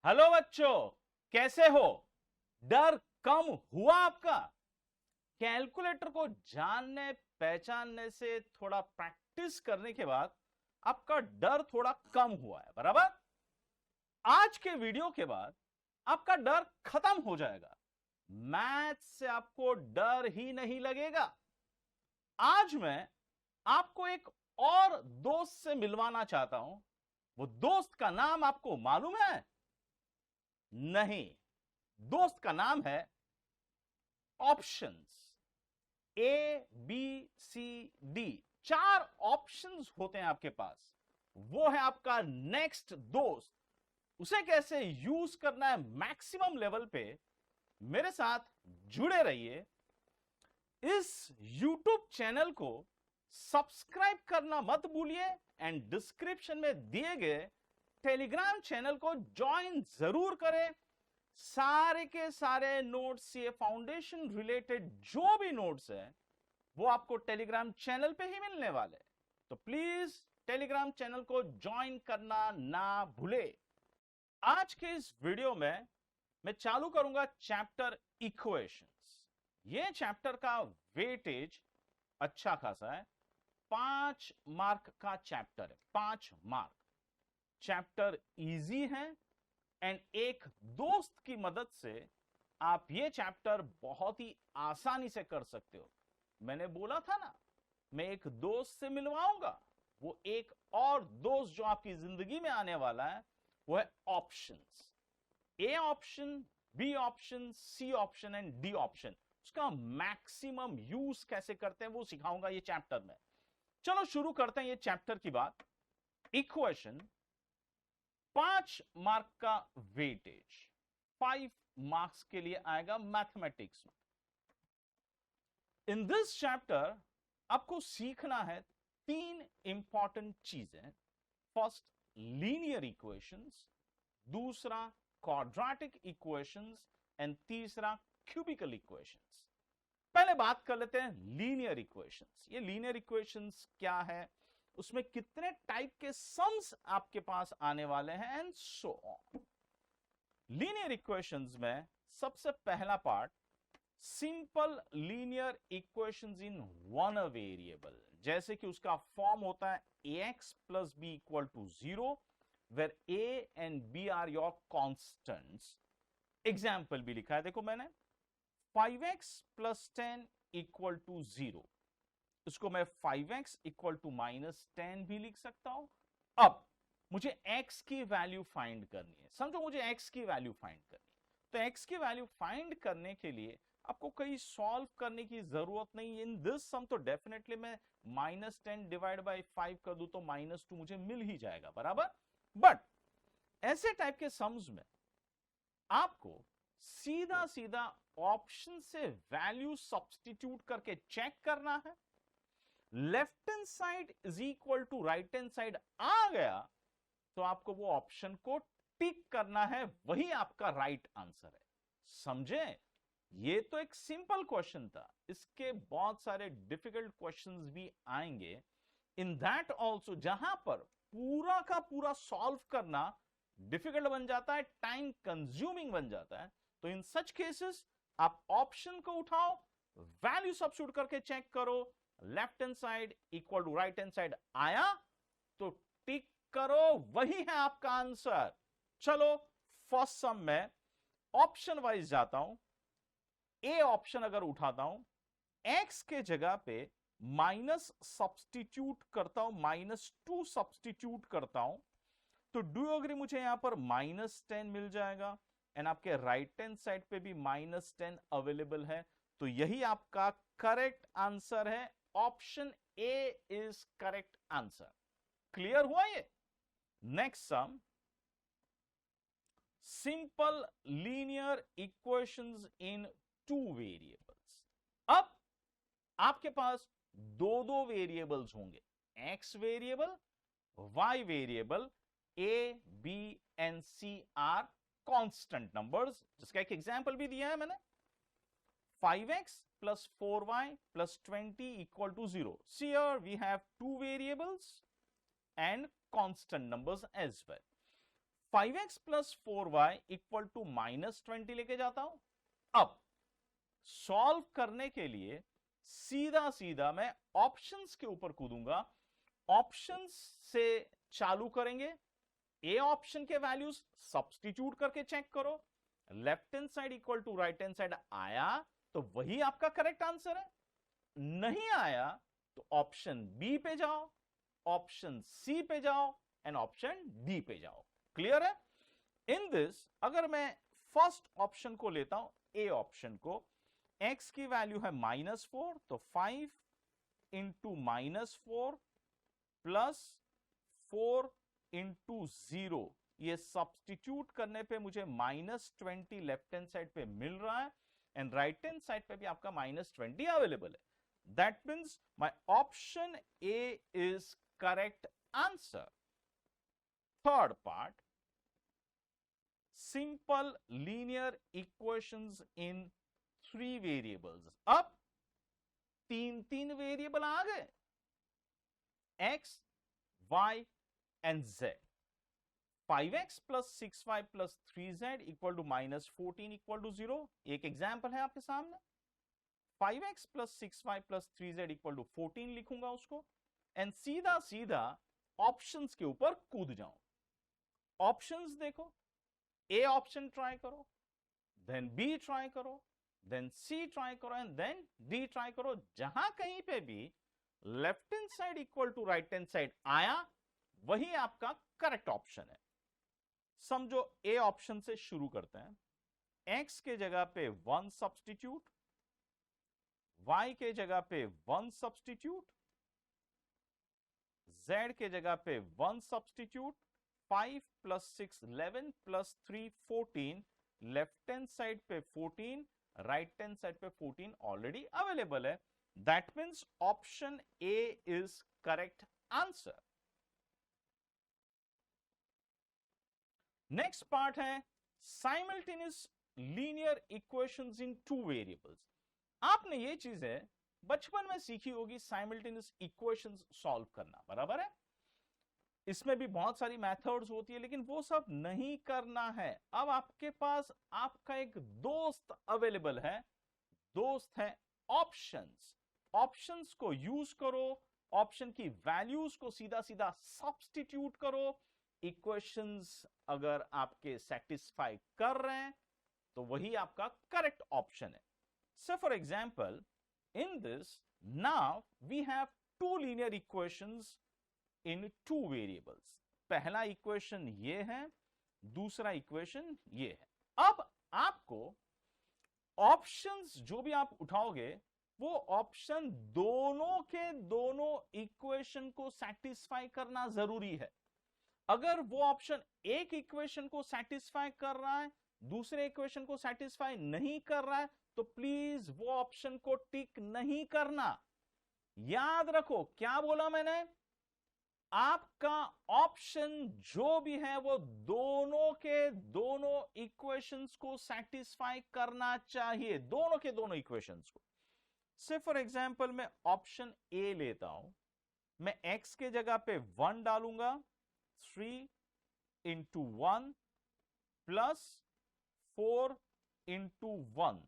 Hello बच्चों, कैसे हो? डर कम हुआ आपका? कैलकुलेटर को जानने पहचानने से थोड़ा प्रैक्टिस करने के बाद आपका डर थोड़ा कम हुआ है, बराबर? आज के वीडियो के बाद आपका डर खत्म हो जाएगा। मैथ से आपको डर ही नहीं लगेगा। आज मैं आपको एक और दोस्त से मिलवाना चाहता हूं। वो दोस्त का नाम आपको मालूम है? नहीं। दोस्त का नाम है options. A B C D, 4 options होते हैं आपके पास। वो है आपका नेक्स्ट दोस्त। उसे कैसे यूज करना है मैक्सिमम लेवल पे, मेरे साथ जुड़े रहिए। इस YouTube चैनल को सब्सक्राइब करना मत भूलिए एंड डिस्क्रिप्शन में दिए गए टेलीग्राम चैनल को ज्वाइन जरूर करें। सारे के सारे नोट्स, ये फाउंडेशन रिलेटेड जो भी नोट्स है वो आपको टेलीग्राम चैनल पे ही मिलने वाले। तो प्लीज टेलीग्राम चैनल को ज्वाइन करना ना भूले। आज के इस वीडियो में मैं चालू करूंगा चैप्टर इक्वेशंस। ये चैप्टर का वेटेज अच्छा खासा है। 5 मार्क का चैप्टर है, 5 मार्क। चैप्टर इजी है एंड एक दोस्त की मदद से आप ये चैप्टर बहुत ही आसानी से कर सकते हो। मैंने बोला था ना, मैं एक दोस्त से मिलवाऊंगा। वो एक और दोस्त जो आपकी जिंदगी में आने वाला है वो है options. A option, B option, C option and D option. उसका मैक्सिमम यूज कैसे करते हैं वो सिखाऊंगा ये चैप्टर में। चलो शुरू करते हैं ये चैप्टर की बात। इक्वेशन, 5 मार्क का वेटेज, 5 मार्क्स के लिए आएगा मैथमेटिक्स में। इन दिस चैप्टर आपको सीखना है 3 इंपॉर्टेंट चीजें। फर्स्ट, लीनियर इक्वेशंस, दूसरा क्वाड्रेटिक इक्वेशंस एंड तीसरा क्यूबिकल इक्वेशंस। पहले बात कर लेते हैं लीनियर इक्वेशंस। ये लीनियर इक्वेशंस क्या है, उसमें कितने टाइप के सम्स आपके पास आने वाले हैं and so on. Linear equations में सबसे पहला part, simple linear equations in one variable. जैसे कि उसका फॉर्म होता है ax plus b equal to 0, where a and b are your constants. Example भी लिखा है, देखो मैंने 5x plus 10 equal to 0। इसको मैं 5x equal to -10 भी लिख सकता हूं। अब मुझे x की वैल्यू फाइंड करनी है। समझो, मुझे x की वैल्यू फाइंड करनी है। तो x की वैल्यू फाइंड करने के लिए आपको कहीं सॉल्व करने की जरूरत नहीं। इन दिस सम तो डेफिनेटली मैं -10 डिवाइड बाई 5 कर दूं तो -2 मुझे मिल ही जाएगा, बराबर। बट ऐसे टाइप के सम्स में आपको सीधा सीधा ऑप्शन से वैल्यू सब्स्टिट्यूट करके चेक करना है। Left hand side is equal to right hand side आ गया तो आपको वो ऑप्शन को टिक करना है, वही आपका राइट आंसर है। समझे? ये तो एक सिंपल क्वेश्चन था। इसके बहुत सारे डिफिकल्ट क्वेश्चंस भी आएंगे इन दैट ऑल्सो, जहां पर पूरा का पूरा सॉल्व करना डिफिकल्ट बन जाता है, टाइम कंज्यूमिंग बन जाता है। तो इन सच केसेस आप ऑप्शन को उठाओ, वैल्यू सब्स्टिट्यूट करके चेक करो, left hand side equal to right hand side आया तो टिक करो, वही है आपका आंसर। चलो फर्स्ट सम में ऑप्शन वाइज जाता हूं। ए ऑप्शन अगर उठाता हूं, x के जगह पे माइनस सब्स्टिट्यूट करता हूं, -2 सब्स्टिट्यूट करता हूं तो डू यू एग्री, मुझे यहां पर -10 मिल जाएगा एंड आपके राइट हैंड साइड पे भी -10 अवेलेबल है। तो यही आपका करेक्ट आंसर है। Option A is correct answer. Clear हुआ ये? Next sum, simple linear equations in 2 variables. अब आपके पास दो वेरिएबल्स होंगे, x variable, y variable. a b and c are constant numbers, जिसका एक एग्जांपल भी दिया है मैंने। 5x plus 4y plus 20 equal to 0. See here we have 2 variables and constant numbers as well. 5x plus 4y equal to -20 लेके जाता हूं। अब सॉल्व करने के लिए सीधा सीधा मैं ऑप्शंस के ऊपर कूदूंगा। ऑप्शंस से चालू करेंगे। ए ऑप्शन के वैल्यूज सब्स्टिट्यूट करके चेक करो। Left hand side equal to right hand side आया तो वही आपका करेक्ट आंसर है। नहीं आया तो ऑप्शन बी पे जाओ, ऑप्शन सी पे जाओ एंड ऑप्शन डी पे जाओ। क्लियर है? इन दिस अगर मैं फर्स्ट ऑप्शन को लेता हूं, ए ऑप्शन को, x की वैल्यू है -4 तो 5 इंटू -4 प्लस 4 इंटू 0, ये सब्सटीट्यूट करने पे मुझे -20 लेफ्ट हैंड साइड पे मिल रहा है एंड राइट हैंड साइड पे भी आपका -20 अवेलेबल है। That means my option A is correct answer. Third part, simple linear equations in 3 variables. अब 3 वेरिएबल आ गए, x, y and z। 5x plus 6y plus 3z equal to -14 equal to 0। एक example है आपके सामने। 5x plus 6y plus 3z equal to 14 लिखूंगा उसको and सीधा सीधा ऑप्शंस के ऊपर कूद जाऊं। ऑप्शंस देखो, ए ऑप्शन ट्राई करो, देन बी ट्राई करो, देन सी ट्राई करो एंड देन डी ट्राई करो। जहां कहीं पे भी left hand side equal to right hand side आया वही आपका करेक्ट ऑप्शन है। समझो ए ऑप्शन से शुरू करते हैं। x के जगह पे 1 सब्स्टिट्यूट, y के जगह पे 1 सब्स्टिट्यूट, z के जगह पे 1 substitute. 5 plus 6 11 plus 3 14, left hand side पे 14, राइट हैंड साइड पे 14 ऑलरेडी अवेलेबल है। That means option A is correct answer. Next part है simultaneous linear equations in 2 variables. आपने ये चीजें बचपन में सीखी होगी, साइमल्टेनियस इक्वेशंस सॉल्व करना, बराबर है। इसमें भी बहुत सारी मेथड्स होती है लेकिन वो सब नहीं करना है। अब आपके पास आपका एक दोस्त अवेलेबल है, दोस्त है ऑप्शंस। ऑप्शंस को यूज करो, ऑप्शन की वैल्यूज को सीधा सीधा सब्स्टिट्यूट करो। इक्वेशंस अगर आपके सेटिस्फाई कर रहे हैं तो वही आपका करेक्ट ऑप्शन है। So for example in this now we have 2 linear equations in 2 variables. पहला इक्वेशन ये है, दूसरा इक्वेशन ये है। अब आपको ऑप्शंस जो भी आप उठाओगे वो ऑप्शन दोनों के दोनों इक्वेशन को सेटिस्फाई करना जरूरी है। अगर वो ऑप्शन एक इक्वेशन को सेटिस्फाई कर रहा है, दूसरे इक्वेशन को सेटिस्फाई नहीं कर रहा है, तो प्लीज वो ऑप्शन को टिक नहीं करना। याद रखो क्या बोला मैंने, आपका ऑप्शन जो भी है वो दोनों के दोनों इक्वेशंस को सेटिस्फाई करना चाहिए, दोनों के दोनों इक्वेशंस को। से फॉर एग्जांपल मैं ऑप्शन ए लेता हूं, मैं x के जगह पे 1 डालूंगा, 3 इंटू 1 प्लस 4 इंटू 1,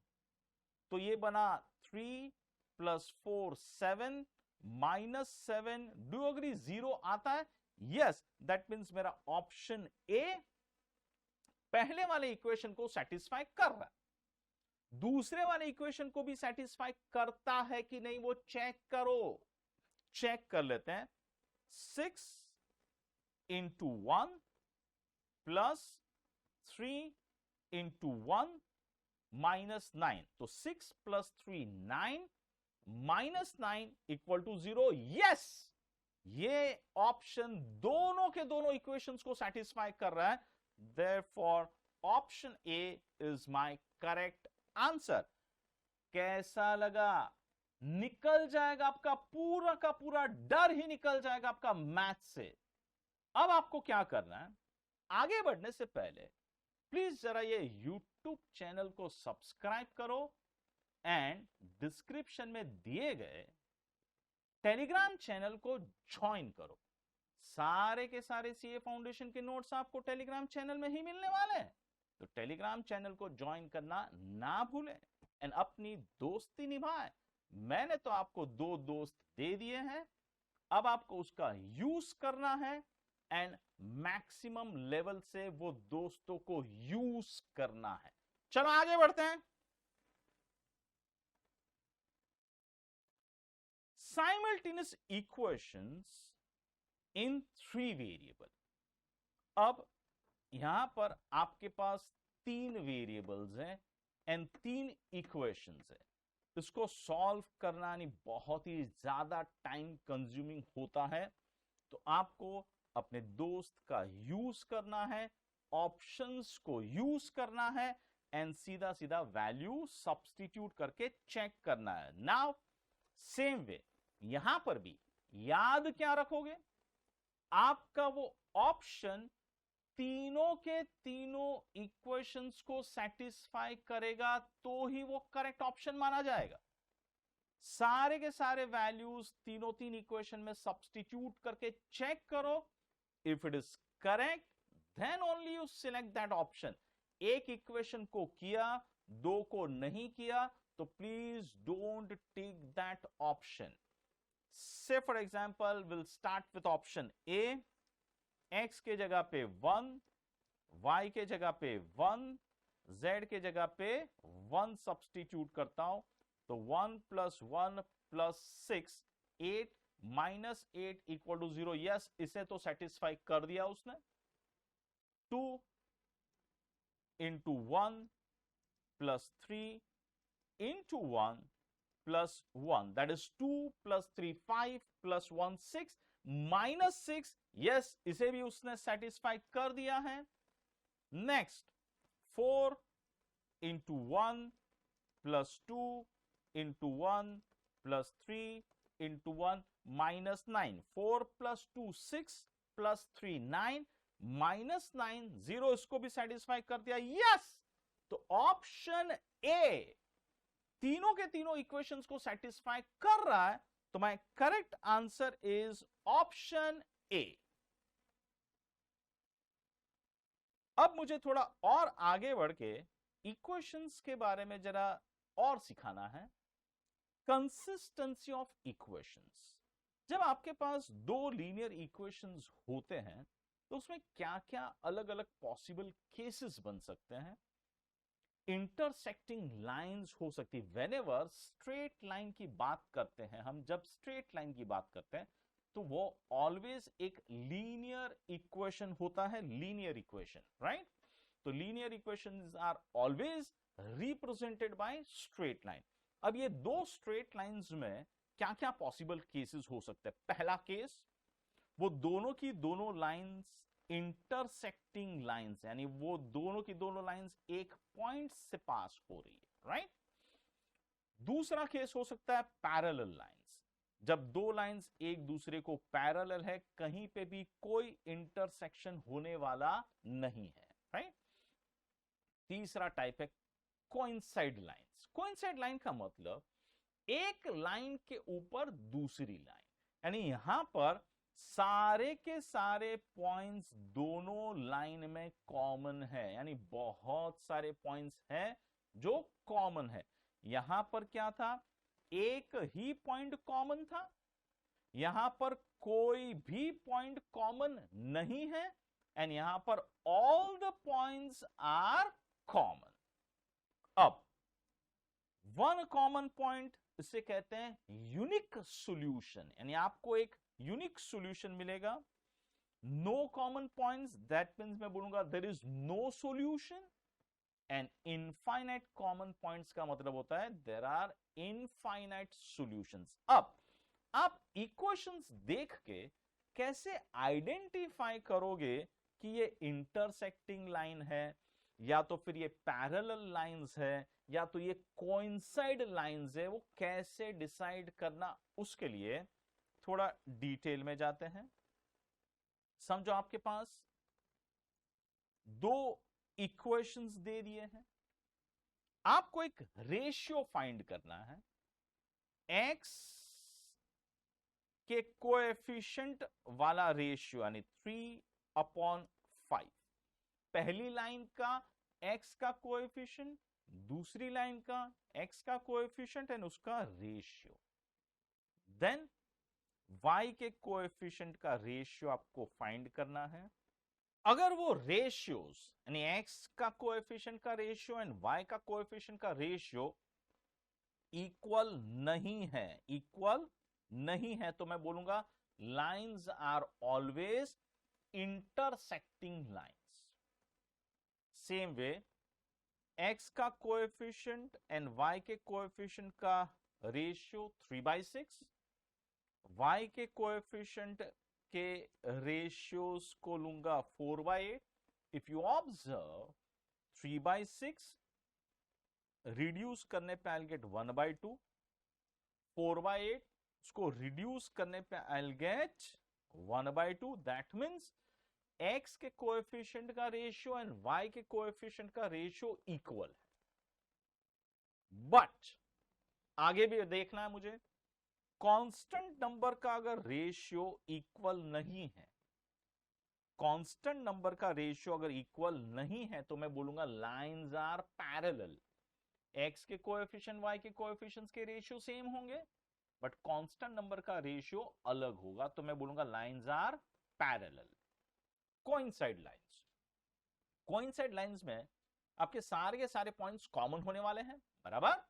तो ये बना 3 प्लस 4 7 -7। डू अग्री 0 आता है? यस, दैट मीन्स मेरा ऑप्शन ए पहले वाले इक्वेशन को सेटिस्फाई कर रहा है। दूसरे वाले इक्वेशन को भी सेटिस्फाई करता है कि नहीं वो चेक करो। चेक कर लेते हैं। 6 इंटू 1 प्लस 3 इंटू 1 -9, तो 6 प्लस 3 9, -9 इक्वल टू 0। यस, ये ऑप्शन दोनों के दोनों इक्वेशंस को सेटिस्फाई कर रहा है। Therefore option A is my correct answer. कैसा लगा? निकल जाएगा आपका पूरा का पूरा डर ही निकल जाएगा आपका मैथ से। अब आपको क्या करना है, आगे बढ़ने से पहले प्लीज जरा ये YouTube चैनल को सब्सक्राइब करो एंड डिस्क्रिप्शन में दिए गए टेलीग्राम चैनल को ज्वाइन करो। सारे के सारे सीए फाउंडेशन के नोट्स आपको टेलीग्राम चैनल में ही मिलने वाले हैं, तो टेलीग्राम चैनल को ज्वाइन करना ना भूलें एंड अपनी दोस्ती निभाएं। मैंने तो आपको 2 दोस्त दे दिए हैं, अब आपको उसका यूज करना है एंड मैक्सिमम लेवल से वो दोस्तों को यूज करना है। चलो आगे बढ़ते हैं। Simultaneous equations in 3 variable. अब यहां पर आपके पास 3 वेरिएबल्स हैं एंड 3 इक्वेशंस है। इसको सॉल्व करना नहीं बहुत ही ज्यादा टाइम कंज्यूमिंग होता है, तो आपको अपने दोस्त का यूज करना है, ऑप्शंस को यूज करना है एंड सीधा सीधा वैल्यू सब्स्टिट्यूट करके चेक करना है। नाउ सेम वे यहां पर भी याद क्या रखोगे, आपका वो ऑप्शन तीनों के तीनों इक्वेशंस को सेटिस्फाई करेगा तो ही वो करेक्ट ऑप्शन माना जाएगा। सारे के सारे वैल्यूज तीनों तीन इक्वेशन में सब्स्टिट्यूट करके चेक करो, if it is correct then only you select that option. एक इक्वेशन को किया, 2 को नहीं किया, तो please don't take that option. Say for example will start with option A, x के जगह पे 1, y के जगह पे 1, z के जगह पे 1 सब्स्टिट्यूट करता हूं, तो 1 + 1 + 6 8 -8 = 0। यस, इसे तो सेटिस्फाई कर दिया उसने। 2 × 1 + 3 × 1 + 1, that is 2 + 3 5 + 1 6 -6। यस, इसे भी उसने सेटिस्फाई कर दिया है। नेक्स्ट 4 × 1 + 2 × 1 + 3 × 1 -9, 4 + 2 6 + 3 9 -9 0, इसको भी सेटिस्फाई कर दिया। यस, तो ऑप्शन ए तीनों के तीनों इक्वेशंस को सेटिस्फाई कर रहा है, तो my correct answer is option A. अब मुझे थोड़ा और आगे बढ़ के इक्वेशंस के बारे में जरा और सिखाना है। Consistency of equations. जब आपके पास 2 लीनियर इक्वेशंस होते हैं तो उसमें क्या क्या अलग अलग पॉसिबल केसेस बन सकते हैं। इंटरसेक्टिंग लाइंस हो सकती है। व्हेनेवर स्ट्रेट लाइन की बात करते हैं हम, जब स्ट्रेट लाइन की बात करते हैं तो वो ऑलवेज एक लीनियर इक्वेशन होता है, लीनियर इक्वेशन, राइट। तो linear equations are always represented by straight line. अब ये 2 स्ट्रेट लाइंस में क्या क्या पॉसिबल केसेस हो सकते हैं। पहला केस, वो दोनों की दोनों लाइंस इंटरसेक्टिंग लाइंस, यानी वो दोनों की दोनों लाइंस एक पॉइंट से पास हो रही है, राइट। दूसरा केस हो सकता है पैरेलल लाइंस, जब 2 लाइंस एक दूसरे को पैरेलल है, कहीं पे भी कोई इंटरसेक्शन होने वाला नहीं है, राइट। तीसरा टाइप है कोइंसाइड लाइंस। कोइंसाइड लाइन का मतलब एक लाइन के ऊपर दूसरी लाइन, यानी यहां पर सारे के सारे पॉइंट्स दोनों लाइन में कॉमन है, यानी बहुत सारे पॉइंट्स हैं जो कॉमन है। यहां पर क्या था, एक ही पॉइंट कॉमन था, यहां पर कोई भी पॉइंट कॉमन नहीं है, एंड यहां पर all the points are common. अब वन कॉमन पॉइंट, इसे कहते हैं यूनिक सॉल्यूशन, यानी आपको एक यूनिक सॉल्यूशन मिलेगा। No common points, that means मैं बोलूंगा there is no solution. And infinite common points का मतलब होता है देयर आर इनफाइनाइट सॉल्यूशंस। अब आप इक्वेशंस देख के कैसे आइडेंटिफाई करोगे कि ये इंटरसेक्टिंग लाइन है, या तो फिर ये पैरेलल लाइंस है, या तो ये कोइंसाइड लाइंस है, वो कैसे डिसाइड करना, उसके लिए थोड़ा डिटेल में जाते हैं। समझो आपके पास 2 इक्वेशंस दे दिए हैं, आपको एक रेशियो फाइंड करना है। x के कोएफिशिएंट वाला रेशियो यानी 3/5, पहली लाइन का x का कोएफिशिएंट, दूसरी लाइन का x का कोएफिशिएंट एंड उसका रेशियो, देन y के कोएफिशिएंट का रेशियो आपको फाइंड करना है। अगर वो रेशियोज यानी x का कोएफिशिएंट का रेशियो एंड y का कोएफिशिएंट का रेशियो इक्वल नहीं है तो मैं बोलूंगा lines are always intersecting lines. Same way x का कोएफिशिएंट एंड y के कोएफिशिएंट का रेशियो 3/6, y के कोएफिशिएंट के रेशियोज को लूंगा 4/8। इफ यू ऑब्जर्व 3/6 रिड्यूस करने पे आई गेट 1/2, 4/8 उसको रिड्यूस करने पे I get 1/2। That means x के कोएफिशिएंट का रेशियो एंड y के कोएफिशिएंट का रेशियो इक्वल है। बट आगे भी देखना है मुझे, कांस्टेंट नंबर का अगर रेशियो इक्वल नहीं है, कांस्टेंट नंबर का रेशियो अगर इक्वल नहीं है तो मैं बोलूंगा लाइंस आर पैरेलल। x के कोएफिशिएंट y के कोएफिशिएंट्स के रेशियो सेम होंगे बट कांस्टेंट नंबर का रेशियो अलग होगा तो मैं बोलूंगा lines are parallel. Coincide lines, coincide lines में आपके सारे के सारे पॉइंट्स कॉमन होने वाले हैं, बराबर।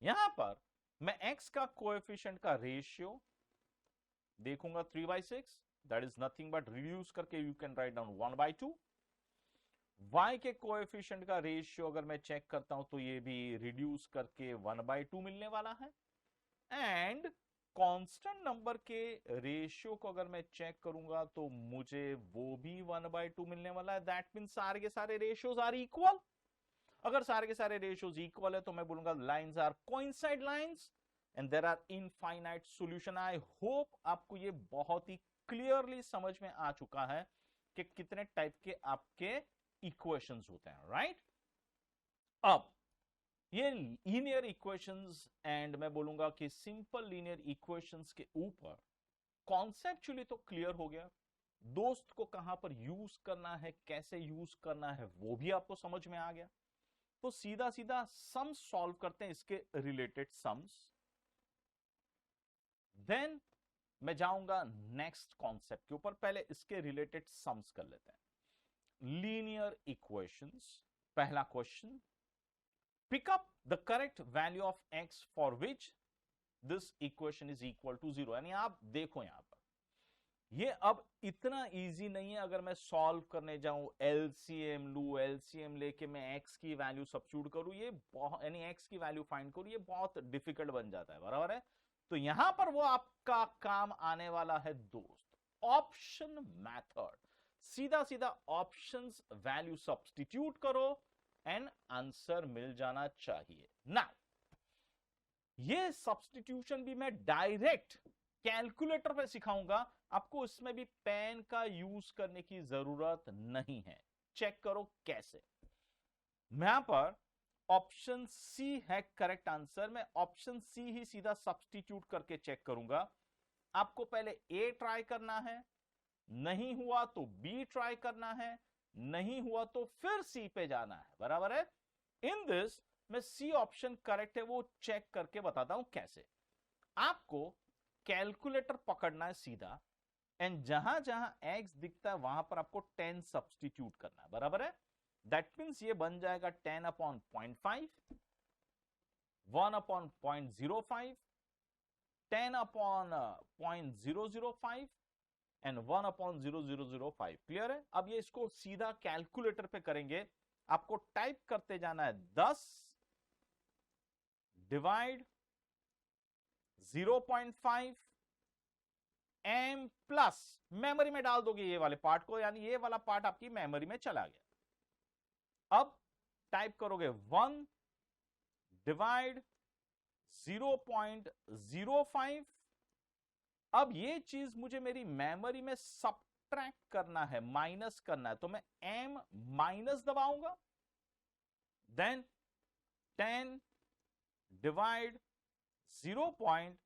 यहां पर मैं x का कोएफिशिएंट का रेशियो देखूंगा 3/6, that is nothing but reduce करके you can write down 1/2। y के कोएफिशिएंट का रेशियो अगर मैं चेक करता हूं तो ये भी रिड्यूस करके 1/2 मिलने वाला है। एंड कांस्टेंट नंबर के रेशियो को अगर मैं चेक करूंगा तो मुझे वो भी 1/2 मिलने वाला है। दैट मींस सारे के सारे रेशियोज आर इक्वल। अगर सारे के सारे रेशियोज इक्वल है तो मैं बोलूंगा lines are coincide lines and there are infinite solution. I hope आपको ये बहुत ही क्लियरली समझ में आ चुका है कि कितने टाइप के आपके इक्वेशंस होते हैं, राइट। अब ये लीनियर इक्वेशंस एंड मैं बोलूंगा कि सिंपल लीनियर इक्वेशंस के ऊपर कॉन्सेप्चुअली तो क्लियर हो गया, दोस्त को कहां पर यूज करना है, कैसे यूज करना है वो भी आपको समझ में आ गया। तो सीधा सीधा सम्स सॉल्व करते हैं, इसके रिलेटेड सम्स। देन मैं जाऊंगा नेक्स्ट कॉन्सेप्ट के ऊपर, पहले इसके रिलेटेड सम्स कर लेते हैं। लीनियर इक्वेशंस, पहला question, pick up the correct value of x for which this equation is equal to 0। यानी आप देखो यहां पर ये अब इतना इजी नहीं है। अगर मैं सॉल्व करने जाऊं, एलसीएम लू, एलसीएम लेके मैं x की वैल्यू सब्स्टिट्यूट करूं, ये बहुत यानी x की वैल्यू फाइंड करूं, ये बहुत डिफिकल्ट बन जाता है, बराबर है। तो यहां पर वो आपका काम आने वाला है दोस्त, ऑप्शन मेथड। सीधा सीधा ऑप्शंस वैल्यू सब्स्टिट्यूट करो एंड आंसर मिल जाना चाहिए ना। ये सब्स्टिट्यूशन भी मैं डायरेक्ट कैलकुलेटर पे सिखाऊंगा आपको, इसमें भी पेन का यूज करने की जरूरत नहीं है। चेक करो कैसे। यहां पर ऑप्शन सी है करेक्ट आंसर, मैं ऑप्शन सी ही सीधा सब्स्टिट्यूट करके चेक करूंगा। आपको पहले ए ट्राई करना है, नहीं हुआ तो बी ट्राई करना है, नहीं हुआ तो फिर सी पे जाना है, बराबर है। इन दिस में सी ऑप्शन करेक्ट है वो चेक करके बताता हूं कैसे। आपको कैलकुलेटर पकड़ना है सीधा एंड जहां जहां x दिखता है वहां पर आपको 10 सब्स्टिट्यूट करना है, बराबर है। दैट मींस ये बन जाएगा 10/0.5, 1/0.05, 10/005 एंड 1/0005। क्लियर है। अब ये इसको सीधा कैलकुलेटर पे करेंगे। आपको टाइप करते जाना है 10 डिवाइड 0.5 m प्लस, मेमोरी में डाल दोगे ये वाले पार्ट को, यानी ये वाला पार्ट आपकी मेमोरी में चला गया। अब टाइप करोगे 1 डिवाइड 0.05। अब ये चीज मुझे मेरी मेमोरी में सब्ट्रैक्ट करना है, माइनस करना है, तो मैं m माइनस दबाऊंगा। Then 10 divide 0.05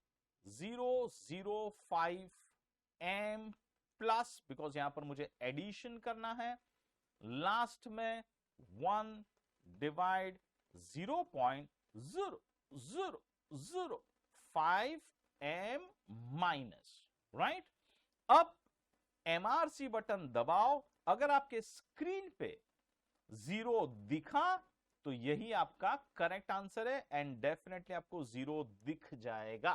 005 m plus, because यहां पर मुझे एडिशन करना है, लास्ट में 1 डिवाइड 0.0005 m माइनस, राइट। अब MRC बटन दबाओ, अगर आपके स्क्रीन पे 0 दिखा तो यही आपका करेक्ट आंसर है, एंड डेफिनेटली आपको 0 दिख जाएगा।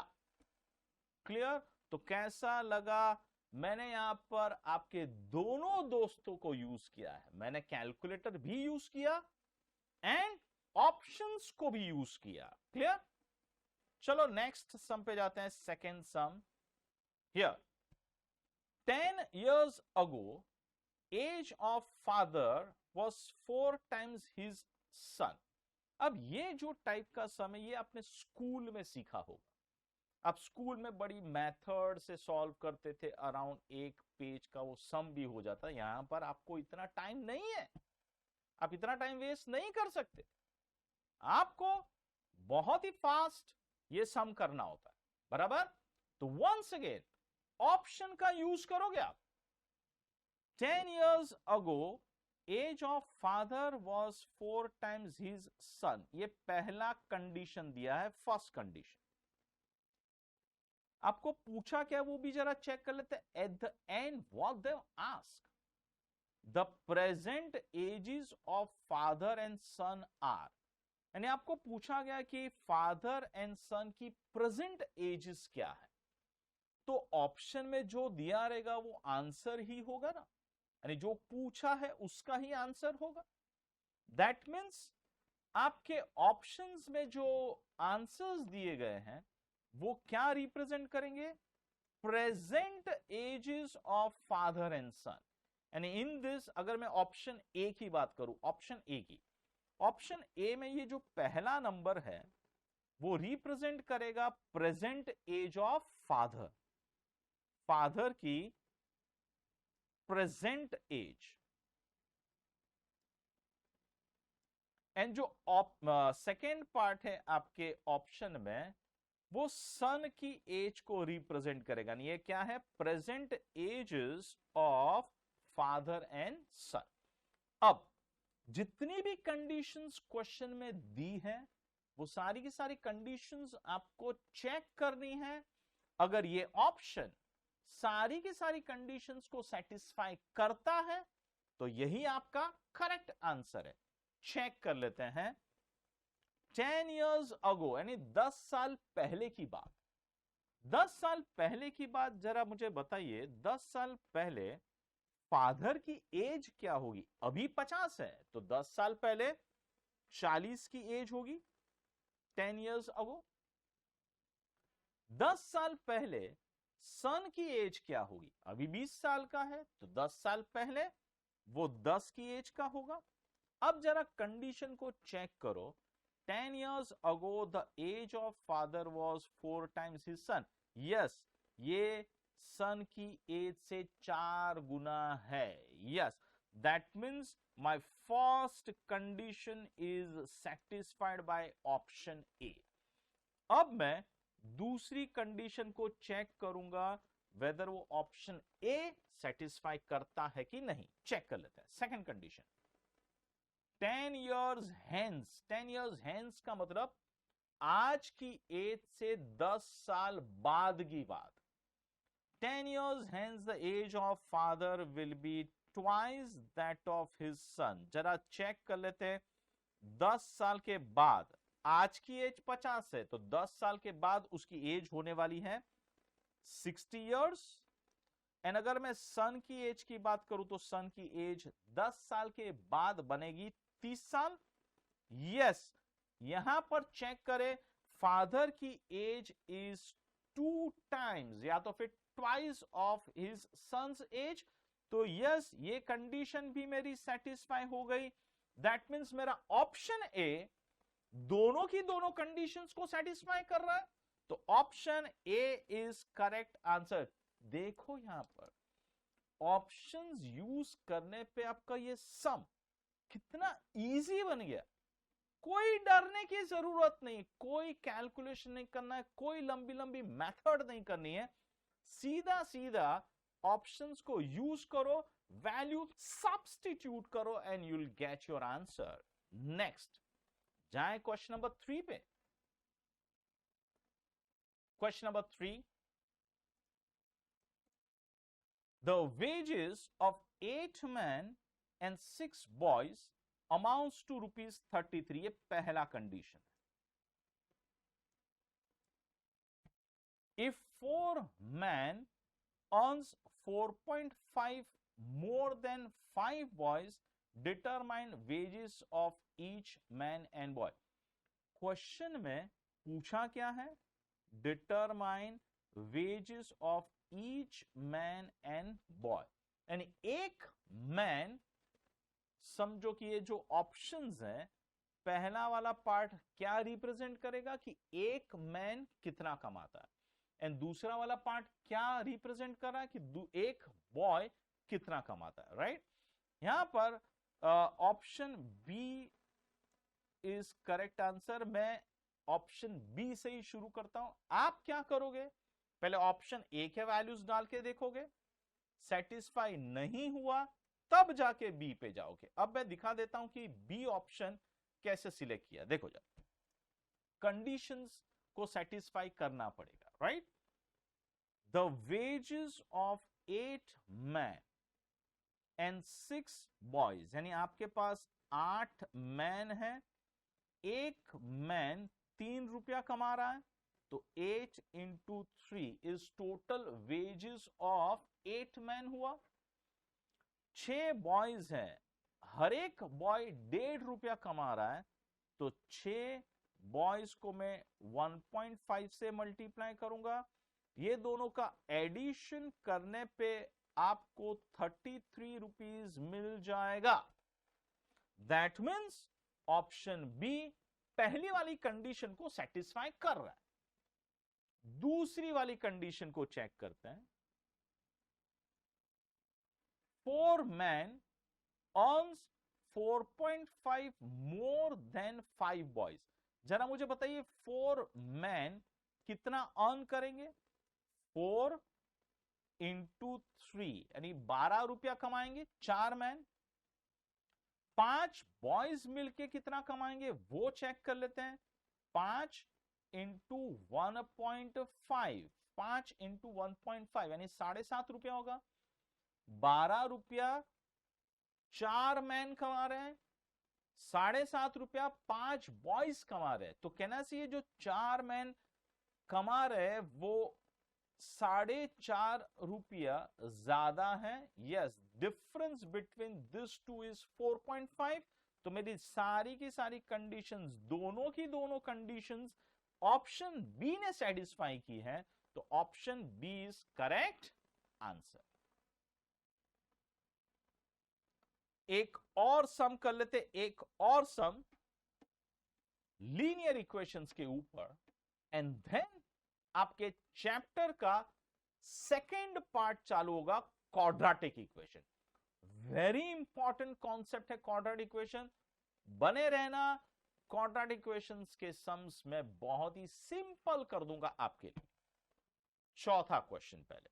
क्लियर? तो कैसा लगा? मैंने यहां पर आपके दोनों दोस्तों को यूज किया है, मैंने कैलकुलेटर भी यूज किया एंड ऑप्शंस को भी यूज किया। क्लियर? चलो नेक्स्ट सम पे जाते हैं, second sum. Here 10 years ago age of father was 4 times his son। अब ये जो टाइप का सम है ये आपने स्कूल में सीखा होगा। आप स्कूल में बड़ी मेथड से सॉल्व करते थे, अराउंड 1 पेज का वो सम भी हो जाता। यहां पर आपको इतना टाइम नहीं है, आप इतना टाइम वेस्ट नहीं कर सकते, आपको बहुत ही फास्ट ये सम करना होता है, बराबर। तो वंस अगेन ऑप्शन का यूज करोगे आप। 10 years ago age of father was 4 times his son, ये पहला कंडीशन दिया है, फर्स्ट कंडीशन। आपको पूछा क्या वो भी जरा चेक कर लेते हैं। At the end what they ask, the present ages of father and son are, यानी आपको पूछा गया कि फादर एंड सन की प्रेजेंट एजेस क्या है। तो ऑप्शन में जो दिया रहेगा वो आंसर ही होगा ना, यानी जो पूछा है उसका ही आंसर होगा। दैट मीन्स आपके ऑप्शंस में जो आंसर्स दिए गए हैं वो क्या रिप्रेजेंट करेंगे? Present ages of father and son. यानी इन दिस, अगर मैं ऑप्शन ए की बात करूं, ऑप्शन ए की, ऑप्शन ए में ये जो पहला नंबर है वो रिप्रेजेंट करेगा present age of father, father की प्रेजेंट एज। एंड जो सेकेंड पार्ट है आपके ऑप्शन में वो सन की एज को रिप्रेजेंट करेगा। ये क्या है? Present ages of father and son. अब जितनी भी कंडीशंस क्वेश्चन में दी है वो सारी की सारी कंडीशंस आपको चेक करनी है। अगर ये ऑप्शन सारी की सारी कंडीशंस को सेटिस्फाई करता है तो यही आपका करेक्ट आंसर है। चेक कर लेते हैं। 10 years ago यानी 10 साल पहले की बात, 10 साल पहले की बात जरा मुझे बताइए, 10 साल पहले फादर की एज क्या होगी? अभी 50 है तो 10 साल पहले 40 की एज होगी, 10 years ago। 10 साल पहले सन की एज क्या होगी? अभी 20 साल का है तो 10 साल पहले वो 10 की एज का होगा। अब जरा कंडीशन को चेक करो। 10 years ago the age of father was 4 times his son। Yes, ये सन की एज से 4 गुना है। Yes, that means my first condition is satisfied by option A. अब मैं दूसरी कंडीशन को चेक करूंगा वेदर वो ऑप्शन ए सेटिस्फाई करता है कि नहीं। चेक कर लेते हैं second condition. 10 years hence, 10 years hence का मतलब आज की एज से 10 साल बाद की बात। 10 years hence the age of father will be twice that of his son। जरा चेक कर लेते हैं। 10 साल के बाद, आज की एज 50 है तो 10 साल के बाद उसकी एज होने वाली है 60 years। एंड अगर मैं सन की एज की बात करूं तो सन की एज 10 साल के बाद बनेगी 30 साल। यस, यहां पर चेक करें, फादर की एज इज 2 टाइम्स या तो फिर twice of his son's age. तो यस, ये कंडीशन भी मेरी सेटिस्फाई हो गई। दैट मीन्स मेरा ऑप्शन ए दोनों की दोनों कंडीशंस को सेटिस्फाई कर रहा है, तो option A is correct answer. देखो यहां पर ऑप्शंस यूज करने पे आपका ये सम कितना इजी बन गया। कोई डरने की जरूरत नहीं, कोई कैलकुलेशन नहीं करना है, कोई लंबी लंबी मेथड नहीं करनी है, सीधा सीधा ऑप्शंस को यूज करो, वैल्यू सब्स्टिट्यूट करो and you will get your answer. Next जाए क्वेश्चन नंबर 3 पे। Question number 3, the wages of 8 men and 6 boys amounts to rupees 33। ये पहला कंडीशन है। If 4 men earns 4.5 more than 5 boys, determine wages of each man and boy। Question में पूछा क्या है? Determine wages of each man and boy। यानी एक man, समझो कि ये जो ऑप्शंस हैं, पहला वाला पार्ट क्या रिप्रेजेंट करेगा कि एक मैन कितना कमाता है, एंड दूसरा वाला पार्ट क्या रिप्रेजेंट कर रहा है कि एक बॉय कितना कमाता है, राइट? यहां पर option B is correct answer. मैं ऑप्शन बी से ही शुरू करता हूं। आप क्या करोगे? पहले ऑप्शन ए के वैल्यूज डाल के देखोगे, सेटिस्फाई नहीं हुआ तब जाके बी पे जाओगे। अब मैं दिखा देता हूं कि बी ऑप्शन कैसे सिलेक्ट किया। देखो जब कंडीशंस को सेटिस्फाई करना पड़ेगा, right? The wages of 8 man and 6 boys, यानी आपके पास 8 मैन है, एक मैन 3 रुपया कमा रहा है, तो 8 into 3 is total wages of 8 man हुआ। 6 बॉयज हैं, हर एक बॉय 1.5 रुपया कमा रहा है, तो 6 बॉयज को मैं 1.5 से मल्टीप्लाई करूंगा। ये दोनों का एडिशन करने पे आपको 33 रुपीज मिल जाएगा। दैट मीन्स ऑप्शन बी पहली वाली कंडीशन को सेटिस्फाई कर रहा है। दूसरी वाली कंडीशन को चेक करते हैं। 4 man earns 4.5 more than 5 boys. जरा मुझे बताइए 4 मैन कितना अर्न करेंगे? 4 into 3 यानी 12 रुपया कमाएंगे 4 मैन। 5 बॉयज मिलके कितना कमाएंगे वो चेक कर लेते हैं। 5 into 1.5, 5 into 1.5 यानी 7.5 रुपया होगा। 12 रुपया 4 मैन कमा रहे हैं, 7.5 रुपया 5 बॉयज कमा रहे हैं। तो कहना चाहिए जो 4 मैन कमा रहे हैं वो 4.5 रुपया ज्यादा है। Yes, difference between this two is 4.5। तो मेरी सारी की सारी कंडीशंस, दोनों की दोनों कंडीशंस ऑप्शन बी ने सेटिस्फाई की है, तो option B is correct answer. एक और सम कर लेते, एक और सम लीनियर इक्वेशंस के ऊपर, एंड देन आपके चैप्टर का सेकेंड पार्ट चालू होगा, quadratic equation. Very important concept है क्वाड्रेटिक इक्वेशन। बने रहना, क्वाड्रेटिक इक्वेशंस के सम्स में बहुत ही सिंपल कर दूंगा आपके लिए। चौथा क्वेश्चन पहले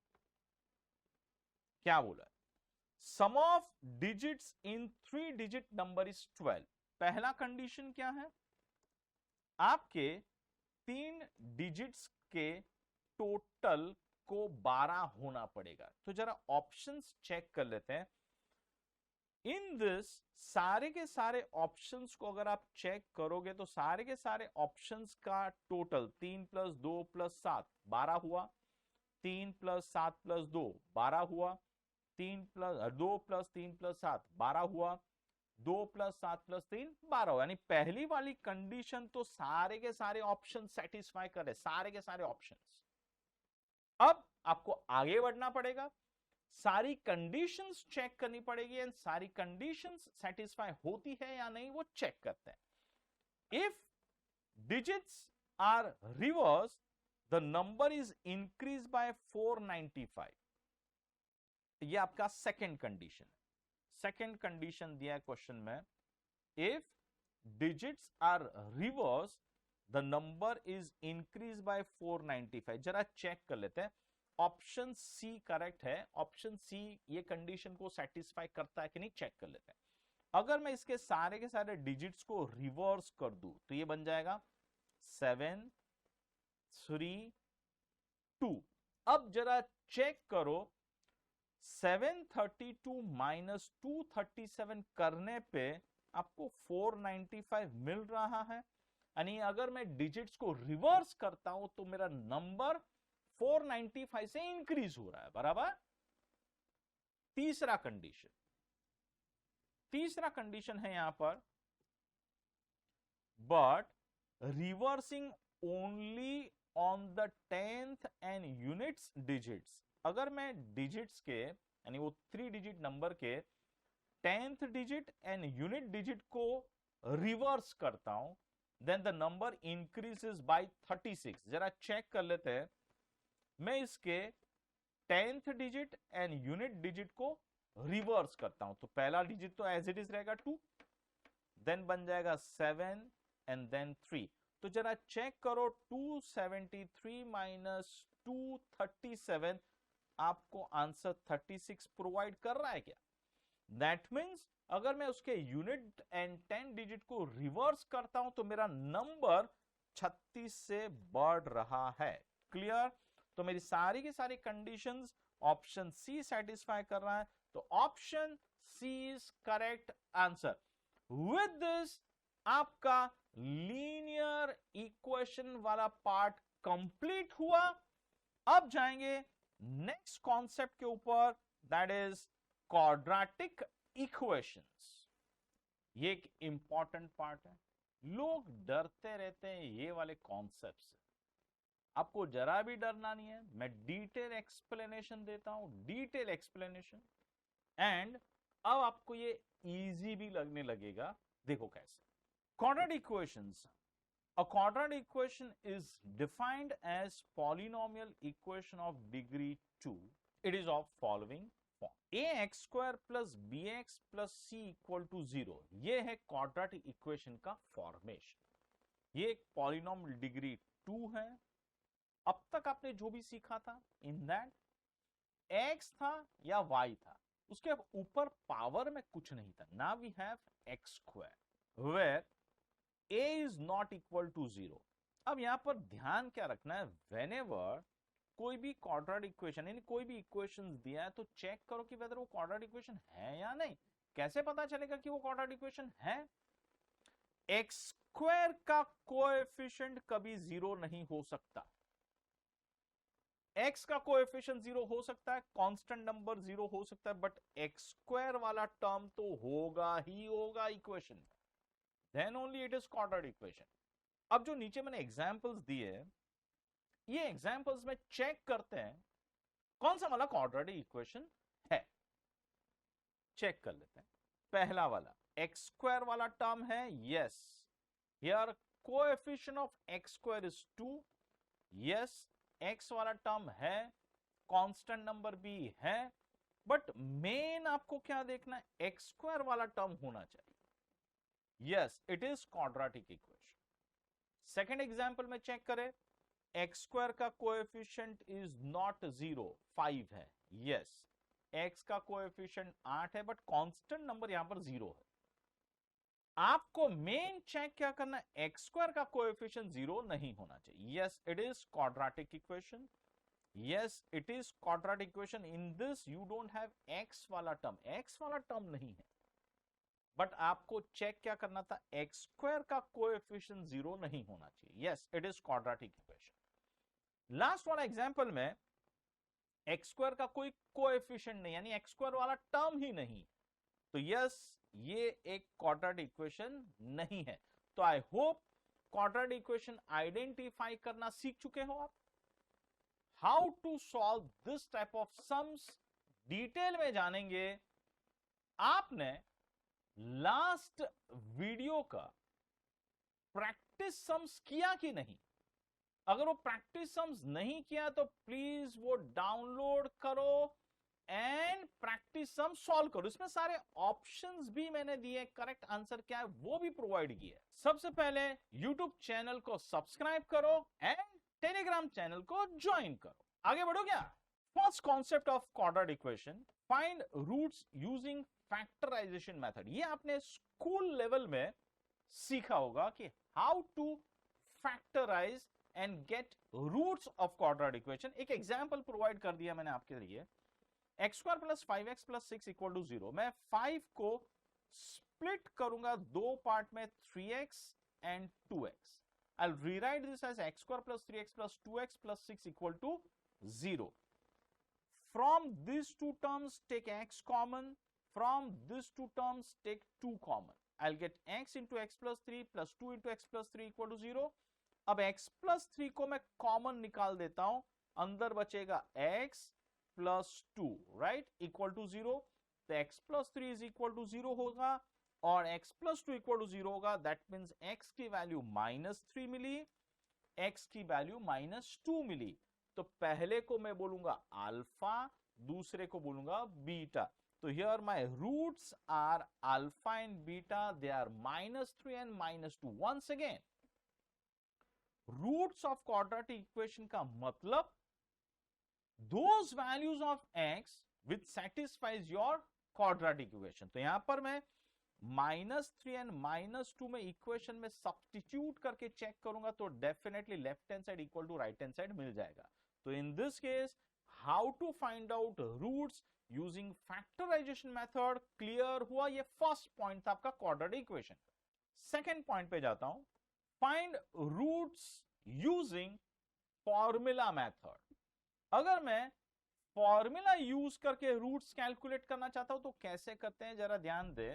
क्या बोला? Sum of digits in 3 digit number is 12। पहला कंडीशन क्या है? आपके 3 डिजिट्स के टोटल को 12 होना पड़ेगा। तो जरा ऑप्शंस चेक कर लेते हैं। इन दिस सारे के सारे ऑप्शंस को अगर आप चेक करोगे तो सारे के सारे ऑप्शंस का टोटल 3 + 2 + 7 12 हुआ, 3 + 7 + 2 12 हुआ, 2 + 3 + 7 12 हुआ, 2 + 7 + 3 12 हुआ। यानी पहली वाली कंडीशन तो सारे के सारे ऑप्शन सेटिस्फाई कर रहे, सारे के सारे ऑप्शंस। अब आपको आगे बढ़ना पड़ेगा, सारी कंडीशंस चेक करनी पड़ेगी, एंड सारी कंडीशंस सेटिस्फाई होती है या नहीं वो चेक करते हैं। If digits are reverse, the number is increase by 495। ये आपका सेकेंड कंडीशन है। सेकेंड कंडीशन दिया है क्वेश्चन में, इफ digits are reversed, the number is increased by 495. जरा चेक कर लेते हैं, ऑप्शन सी करेक्ट है, ऑप्शन सी ये कंडीशन को सेटिस्फाई करता है कि नहीं, चेक कर लेते हैं। अगर मैं इसके सारे के सारे डिजिट्स को रिवर्स कर दूं तो ये बन जाएगा 7 3 2। अब जरा चेक करो, 732 माइनस 237 करने पे आपको 495 मिल रहा है, यानी अगर मैं डिजिट्स को रिवर्स करता हूं तो मेरा नंबर 495 से इंक्रीज हो रहा है, बराबर। तीसरा कंडीशन है यहां पर, but reversing only on the 10th and units digits. अगर मैं डिजिट्स के यानी वो 3 डिजिट नंबर के 10th digit and unit digit को रिवर्स करता हूं, then the number increases by 36। जरा चेक कर लेते हैं, मैं इसके 10th digit and unit digit को रिवर्स करता हूं तो पहला डिजिट तो एज इट इज रहेगा 2, देन बन जाएगा 7 एंड देन 3। तो जरा चेक करो, 273 माइनस 237 आपको आंसर 36 प्रोवाइड कर रहा है क्या? दैट मीन्स अगर मैं उसके यूनिट एंड 10 डिजिट को रिवर्स करता हूं तो मेरा नंबर 36 से बढ़ रहा है। क्लियर? तो मेरी सारी की सारी कंडीशंस ऑप्शन सी सेटिस्फाई कर रहा है, तो option C is correct answer. With this आपका लीनियर इक्वेशन वाला पार्ट कंप्लीट हुआ। अब जाएंगे नेक्स्ट कॉन्सेप्ट के ऊपर, दैट इज क्वाड्रेटिक इक्वेशंस। ये एक इंपॉर्टेंट पार्ट है, लोग डरते रहते हैं ये वाले कॉन्सेप्ट से। आपको जरा भी डरना नहीं है, मैं डिटेल एक्सप्लेनेशन देता हूं, डिटेल एक्सप्लेनेशन, एंड अब आपको ये इजी भी लगने लगेगा। देखो कैसे। quadratic equations. A quadratic equation is defined as polynomial equation of degree 2. It is of following form: ax square plus bx plus c equal to 0. ये है quadratic equation का फॉर्मेशन। ये एक polynomial डिग्री 2 है। अब तक आपने जो भी सीखा था, इन दैट x था या y था, उसके ऊपर पावर में कुछ नहीं था। Now we have x square where a is not equal to 0। अब यहां पर ध्यान क्या रखना है, whenever कोई भी क्वाड्रेटिक इक्वेशन यानी कोई भी इक्वेशन दिया है तो चेक करो कि वेदर वो क्वाड्रेटिक इक्वेशन है या नहीं। कैसे पता चलेगा कि वो क्वाड्रेटिक इक्वेशन है? एक्स स्क्वायर का कोएफिशिएंट कभी 0 नहीं हो सकता। एक्स का कोएफिशिएंट 0 हो सकता है, कांस्टेंट नंबर 0 हो सकता है, बट एक्स स्क्वायर वाला टर्म तो होगा ही होगा इक्वेशन में। Then only it is quadratic equation। अब जो नीचे मैंने एग्जांपल्स दिए, ये एग्जांपल्स में चेक करते हैं कौन सा वाला क्वाड्रेटिक इक्वेशन है। चेक कर लेते हैं। पहला वाला एक्स स्क्वायर वाला टर्म है, yes. Here coefficient of x square is 2, yes. X वाला टर्म है, कांस्टेंट नंबर भी है, बट मेन आपको क्या देखना है, एक्स स्क्वायर वाला टर्म होना चाहिए। Yes, it is quadratic equation। Second example में चेक करें, एक्स स्क्वायर का कोएफिशिएंट इज नॉट 0, 5 है, यस। एक्स का कोएफिशिएंट 8 है, बट कांस्टेंट नंबर यहां पर 0 है। आपको मेन चेक क्या करना है, एक्स स्क्वायर का कोएफिशिएंट 0 नहीं होना चाहिए। Yes, it is quadratic equation. Yes, it is quadratic equation. In this you don't have x वाला टर्म, एक्स वाला टर्म नहीं है, बट आपको चेक क्या करना था, एक्स स्क्वायर का कोएफिशिएंट 0 नहीं होना चाहिए। Yes, it is quadratic equation. Last वाला एग्जांपल में एक्स स्क्वायर का कोई कोएफिशिएंट नहीं, यानी एक्स स्क्वायर वाला टर्म ही नहीं, तो यस, ये एक क्वाड्रेटिक इक्वेशन नहीं है। तो I hope quadratic equation identify करना सीख चुके हो आप। How to solve this type of sums detail में जानेंगे। आपने लास्ट वीडियो का प्रैक्टिस सम्स किया कि नहीं? अगर वो प्रैक्टिस सम्स नहीं किया तो प्लीज वो डाउनलोड करो एंड प्रैक्टिस सम, सॉल्व करो। इसमें सारे ऑप्शंस भी मैंने दिए, करेक्ट आंसर क्या है वो भी प्रोवाइड किया है। सबसे पहले यूट्यूब चैनल को सब्सक्राइब करो एंड टेलीग्राम चैनल को ज्वाइन करो। आगे बढ़ो क्या। First concept of quadratic equation, find roots using factorization method. ये आपने स्कूल लेवल में सीखा होगा कि how to factorize and get roots of quadratic equation. एक एग्जांपल प्रोवाइड कर दिया मैंने आपके लिए, x square plus 5x plus 6 equal to 0। मैं 5 को स्प्लिट करूंगा दो पार्ट में, 3x and 2x। I'll rewrite this as x square plus 3x plus 2x plus 6 equal to 0. From these two terms take x common, from these two terms take 2 common. I'll get x into x plus 3 plus 2 into x plus 3 equal to 0. अब x plus 3 को मैं common निकाल देता हूं, अंदर बचेगा x plus 2, right, equal to 0. तो x plus 3 is equal to 0 होगा और x plus 2 equal to 0 होगा। दैट मीन्स x की वैल्यू -3 मिली, x की वैल्यू -2 मिली। तो पहले को मैं बोलूंगा अल्फा, दूसरे को बोलूंगा बीटा। तो here my roots are alpha and beta, they are -3 and -2। Once again, roots of quadratic equation का मतलब those values of x which satisfies your quadratic equation। तो यहां पर मैं -3 एंड -2 में इक्वेशन में सब्स्टिट्यूट करके चेक करूंगा तो definitely left hand side equal to right hand side मिल जाएगा। तो in this case how to find out roots using factorization method, clear हुआ। ये फर्स्ट पॉइंट था आपका क्वाड्रेटिक इक्वेशन। सेकेंड पॉइंट पे जाता हूं, find roots using formula method. अगर मैं फॉर्मूला यूज करके रूट्स कैलकुलेट करना चाहता हूं तो कैसे करते हैं जरा ध्यान दे।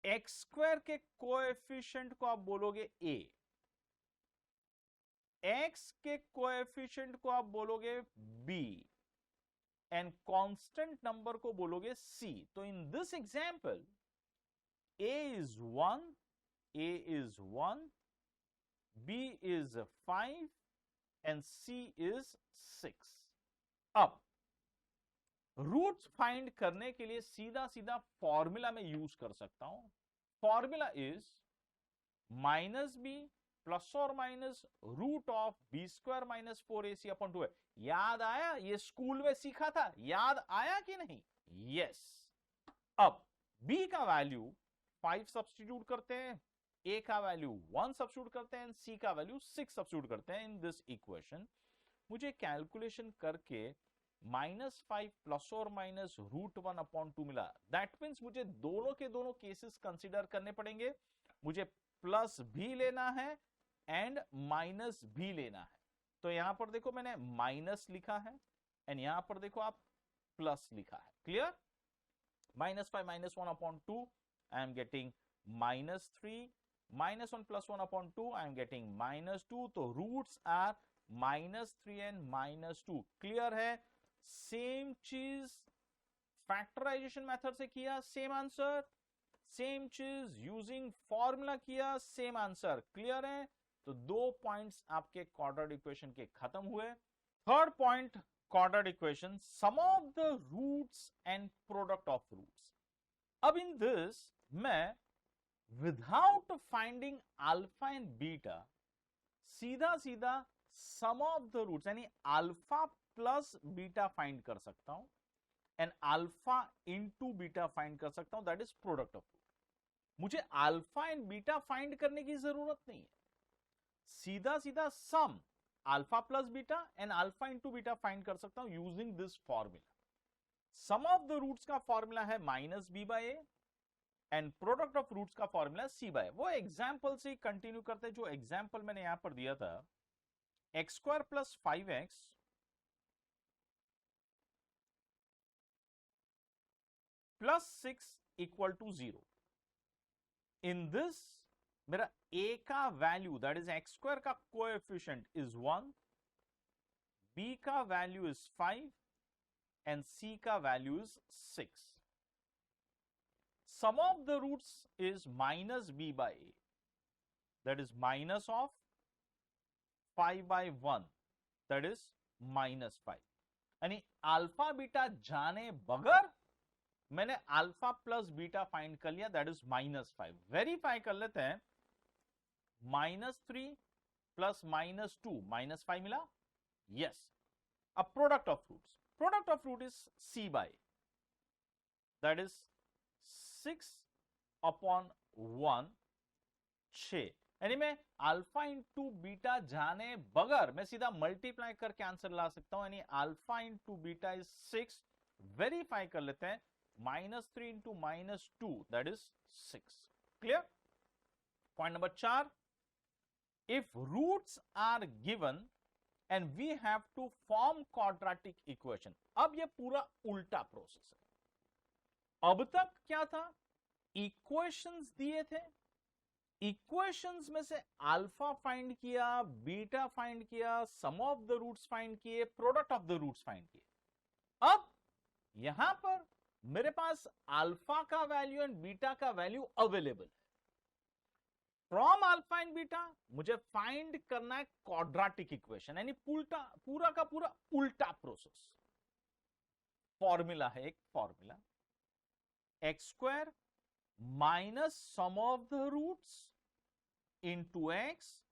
एक्स स्क्वायर के कोएफिशिएंट को आप बोलोगे a, x के कोएफिशिएंट को आप बोलोगे b एंड कांस्टेंट नंबर को बोलोगे c। तो in this example a is 1, a is 1, b is 5 and c is 6। अब रूट्स फाइंड करने के लिए सीधा सीधा फॉर्मूला में यूज कर सकता हूं। फॉर्मूला इज -b प्लस और minus root of B square minus 4ac upon 2 है। याद आया, ये स्कूल में सीखा था, याद आया कि नहीं? यस। अब b का वैल्यू 5 सब्स्टिट्यूट करते हैं, a का वैल्यू 1 सब्स्टिट्यूट करते हैं, c का वैल्यू 6 सब्स्टिट्यूट करते हैं इन दिस इक्वेशन। मुझे कैलकुलेशन करके -5 प्लस और माइनस √1 अपॉन 2 मिला। दैट मीन्स मुझे दोनों के दोनों केसेस कंसीडर करने पड़ेंगे। मुझे प्लस भी लेना है एंड माइनस भी लेना है। तो यहां पर देखो मैंने माइनस लिखा है एंड यहां पर देखो आप प्लस लिखा है। Clear? -5 -1 upon 2 I am getting -3, -1 + 1 upon 2 I am getting -2। तो रूट्स आर -3 एंड -2। क्लियर है? सेम चीज फैक्टराइजेशन मेथड से किया, सेम आंसर। सेम चीज यूजिंग फॉर्मूला किया, सेम आंसर। क्लियर है? तो 2 पॉइंट्स आपके क्वाड्रेटिक इक्वेशन के खत्म हुए। Third point, quadratic equation, sum of the roots and product of roots. अब इन दिस मैं without finding alpha and beta सीधा सीधा सम ऑफ द रूट्स यानी अल्फा प्लस बीटा फाइंड कर सकता हूं and alpha into beta find कर सकता हूं, that is product of root. मुझे अल्फा एंड बीटा फाइंड करने की जरूरत नहीं है, सीधा सीधा sum alpha plus beta and alpha into beta find कर सकता हूं using this formula. Sum of the roots का फॉर्मूला है -b/a and product of roots का फॉर्मूला c/a। वो एग्जांपल से कंटिन्यू करते हैं, जो एग्जांपल मैंने यहां पर दिया था, x² + 5x + 6 = 0। इन दिस मेरा a का वैल्यू दैट इज x² का कोएफिशिएंट इज 1, b का वैल्यू इज 5 एंड c का value is 6। Sum of the roots is -b/a, that is minus of 5/1, that is -5. यानी अल्फा बीटा जाने बगैर मैंने alpha plus beta find कर लिया, that is -5। Verify कर लेते हैं, -3 प्लस -2 -5 मिला, यस। अब product of root is c by, that is 6/1, 6। यानी मैं अल्फा इंटू बीटा जाने बगैर मैं सीधा मल्टीप्लाई करके आंसर ला सकता हूं, यानी alpha into beta is 6। Verify कर लेते हैं, -3 into -2 that is 6। Clear? Point number 4, if roots are given and we have to form quadratic equation. अब ये पूरा उल्टा प्रोसेस है। अब तक क्या था, इक्वेशंस दिए थे, इक्वेशंस में से अल्फा फाइंड किया, बीटा फाइंड किया, sum of the roots find किए, product of the roots find किए। अब यहां पर मेरे पास अल्फा का वैल्यू एंड बीटा का वैल्यू अवेलेबल है। फ्रॉम अल्फा एंड बीटा मुझे फाइंड करना है क्वाड्रेटिक इक्वेशन, यानी पूरा का पूरा उल्टा प्रोसेस। फॉर्मूला है, एक formula, x² minus sum of the roots into x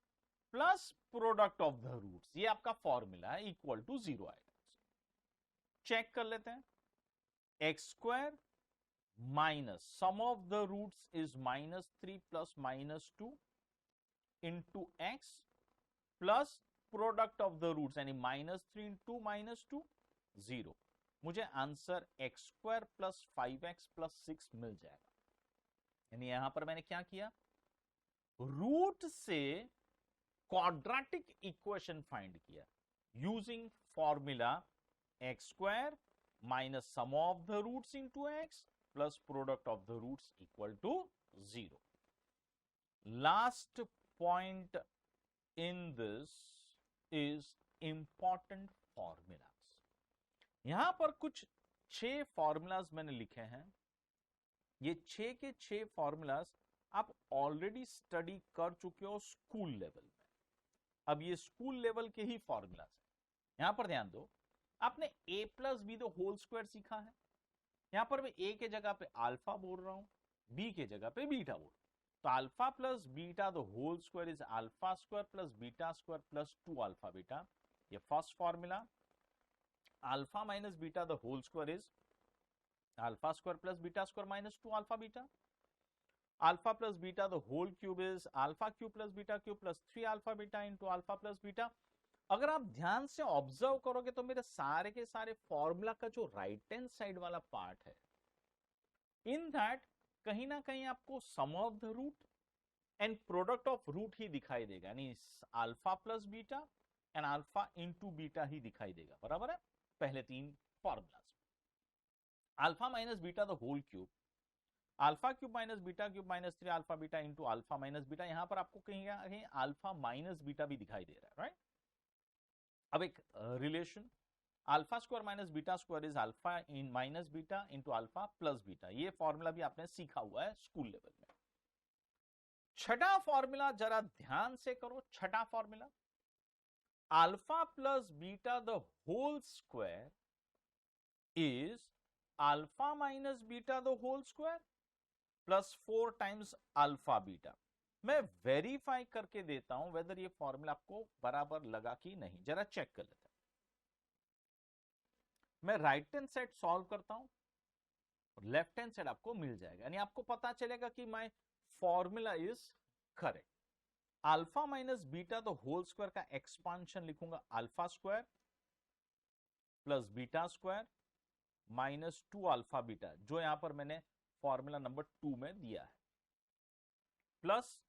plus product of the roots, ये आपका फॉर्मूला है, इक्वल टू 0 आएगा। चेक कर लेते हैं, x² minus sum of the roots is -3 plus -2 into x plus product of the roots, यानी -3 into -2 0। मुझे answer x² plus 5x plus 6 मिल जाएगा। यानी यहां पर मैंने क्या किया, रूट से क्वाड्रेटिक इक्वेशन फाइंड किया using formula x² minus sum of the roots into x plus product of the roots equal to 0। Last point in this is important formulas. यहां पर कुछ 6 फॉर्मूलाज मैंने लिखे हैं। ये 6 के 6 फॉर्मूलाज आप ऑलरेडी स्टडी कर चुके हो स्कूल लेवल में। अब ये स्कूल लेवल के ही फॉर्मूलाज हैं। यहां पर ध्यान दो, आपने a plus B the whole square सीखा है। यहां पर मैं a के जगह पे अल्फा बोल रहा हूं, b के जगह पे बीटा बोल रहा हूं। तो alpha plus beta the whole square is alpha square plus beta square plus 2 alpha beta, ये first formula. Alpha minus beta the whole square is alpha square plus beta square minus 2 alpha beta. Alpha plus beta the whole cube is alpha cube plus beta cube plus 3 alpha beta into alpha plus beta. अगर आप ध्यान से observe करोगे तो मेरे सारे के सारे फॉर्मूला का जो राइट हैंड साइड वाला पार्ट है, इन दैट कहीं ना कहीं आपको sum of the root and product of root ही दिखाई देगा, यानी alpha plus beta and alpha into beta ही दिखाई देगा। बराबर है, पहले 3 formula. Alpha minus beta the whole cube, alpha cube minus beta cube minus 3 alpha beta into alpha minus beta. यहां पर आपको कहीं अल्फा माइनस बीटा भी दिखाई दे रहा है, राइट? अब एक relation, alpha square minus beta square is alpha in minus beta into alpha plus beta. ये फॉर्मूला भी आपने सीखा हुआ है स्कूल लेवल में। छठा फॉर्मूला जरा ध्यान से करो, छठा formula, alpha plus beta the whole square is alpha minus beta the whole square plus 4 times alpha beta. मैं वेरीफाई करके देता हूं वेदर ये फॉर्मूला आपको बराबर लगा कि नहीं, जरा चेक कर लेते हैं। मैं राइट हैंड साइड सॉल्व करता हूं, लेफ्ट हैंड साइड आपको मिल जाएगा, यानी आपको पता चलेगा कि my formula is correct. Alpha minus beta the whole square का एक्सपांशन लिखूंगा alpha square plus beta square minus 2 alpha beta, जो यहां पर मैंने फॉर्मूला नंबर 2 में दिया है, plus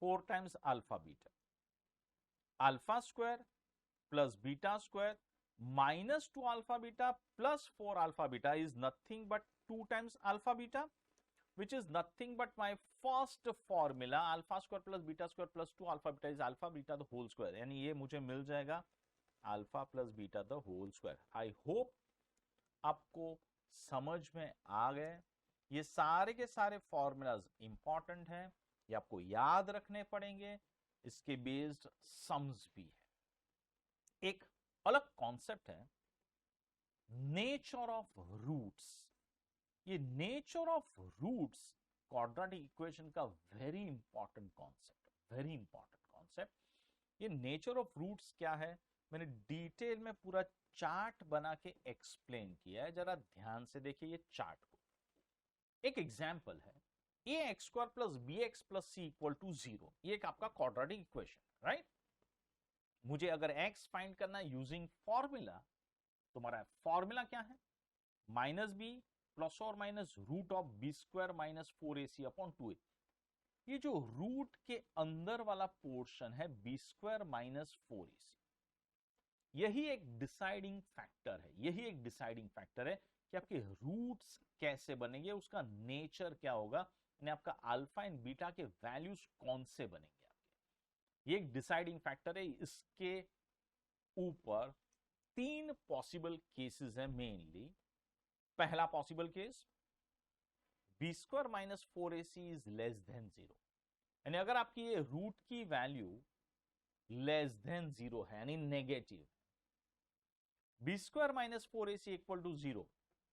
4 times alpha beta, alpha square plus beta square minus 2 alpha beta plus 4 alpha beta is nothing but 2 times alpha beta, which is nothing but my first formula alpha square plus beta square plus 2 alpha beta is alpha beta the whole square, यानी ये मुझे मिल जाएगा alpha plus beta the whole square। I hope आपको समझ में आ गए। ये सारे के सारे फॉर्मूलाज इंपॉर्टेंट हैं, ये आपको याद रखने पड़ेंगे, इसके बेस्ड सम्स भी है। एक अलग कॉन्सेप्ट है नेचर ऑफ रूट्स, ये nature of roots quadratic equation का very important concept, very important concept. ये नेचर ऑफ रूट्स क्या है, मैंने डिटेल में पूरा चार्ट बना के एक्सप्लेन किया है, जरा ध्यान से देखिए ये चार्ट को। एक एग्जांपल है a x square plus b x plus c equal to 0, ये एक आपका क्वाड्रेटिक इक्वेशन, राइट। मुझे अगर x फाइंड करना है यूजिंग फॉर्मूला, तुम्हारा फॉर्मूला क्या है, माइनस बी प्लस और minus root of B square minus 4ac upon 2a। ये जो रूट के अंदर वाला पोर्शन है बी स्क्वायर माइनस 4ac, यही एक डिसाइडिंग फैक्टर है, यही एक डिसाइडिंग फैक्टर है कि आपके रूट्स कैसे बनेंगे, उसका नेचर क्या होगा, यानी आपका अल्फा एंड बीटा के वैल्यूज कौन से बनेंगे आपके। ये एक डिसाइडिंग फैक्टर है। इसके ऊपर 3 पॉसिबल केसेस है मेनली। पहला possible case, B square minus 4ac is less than 0, यानी अगर आपकी ये रूट की वैल्यू लेस देन 0 है, यानी negative, B square minus 4ac equal to 0।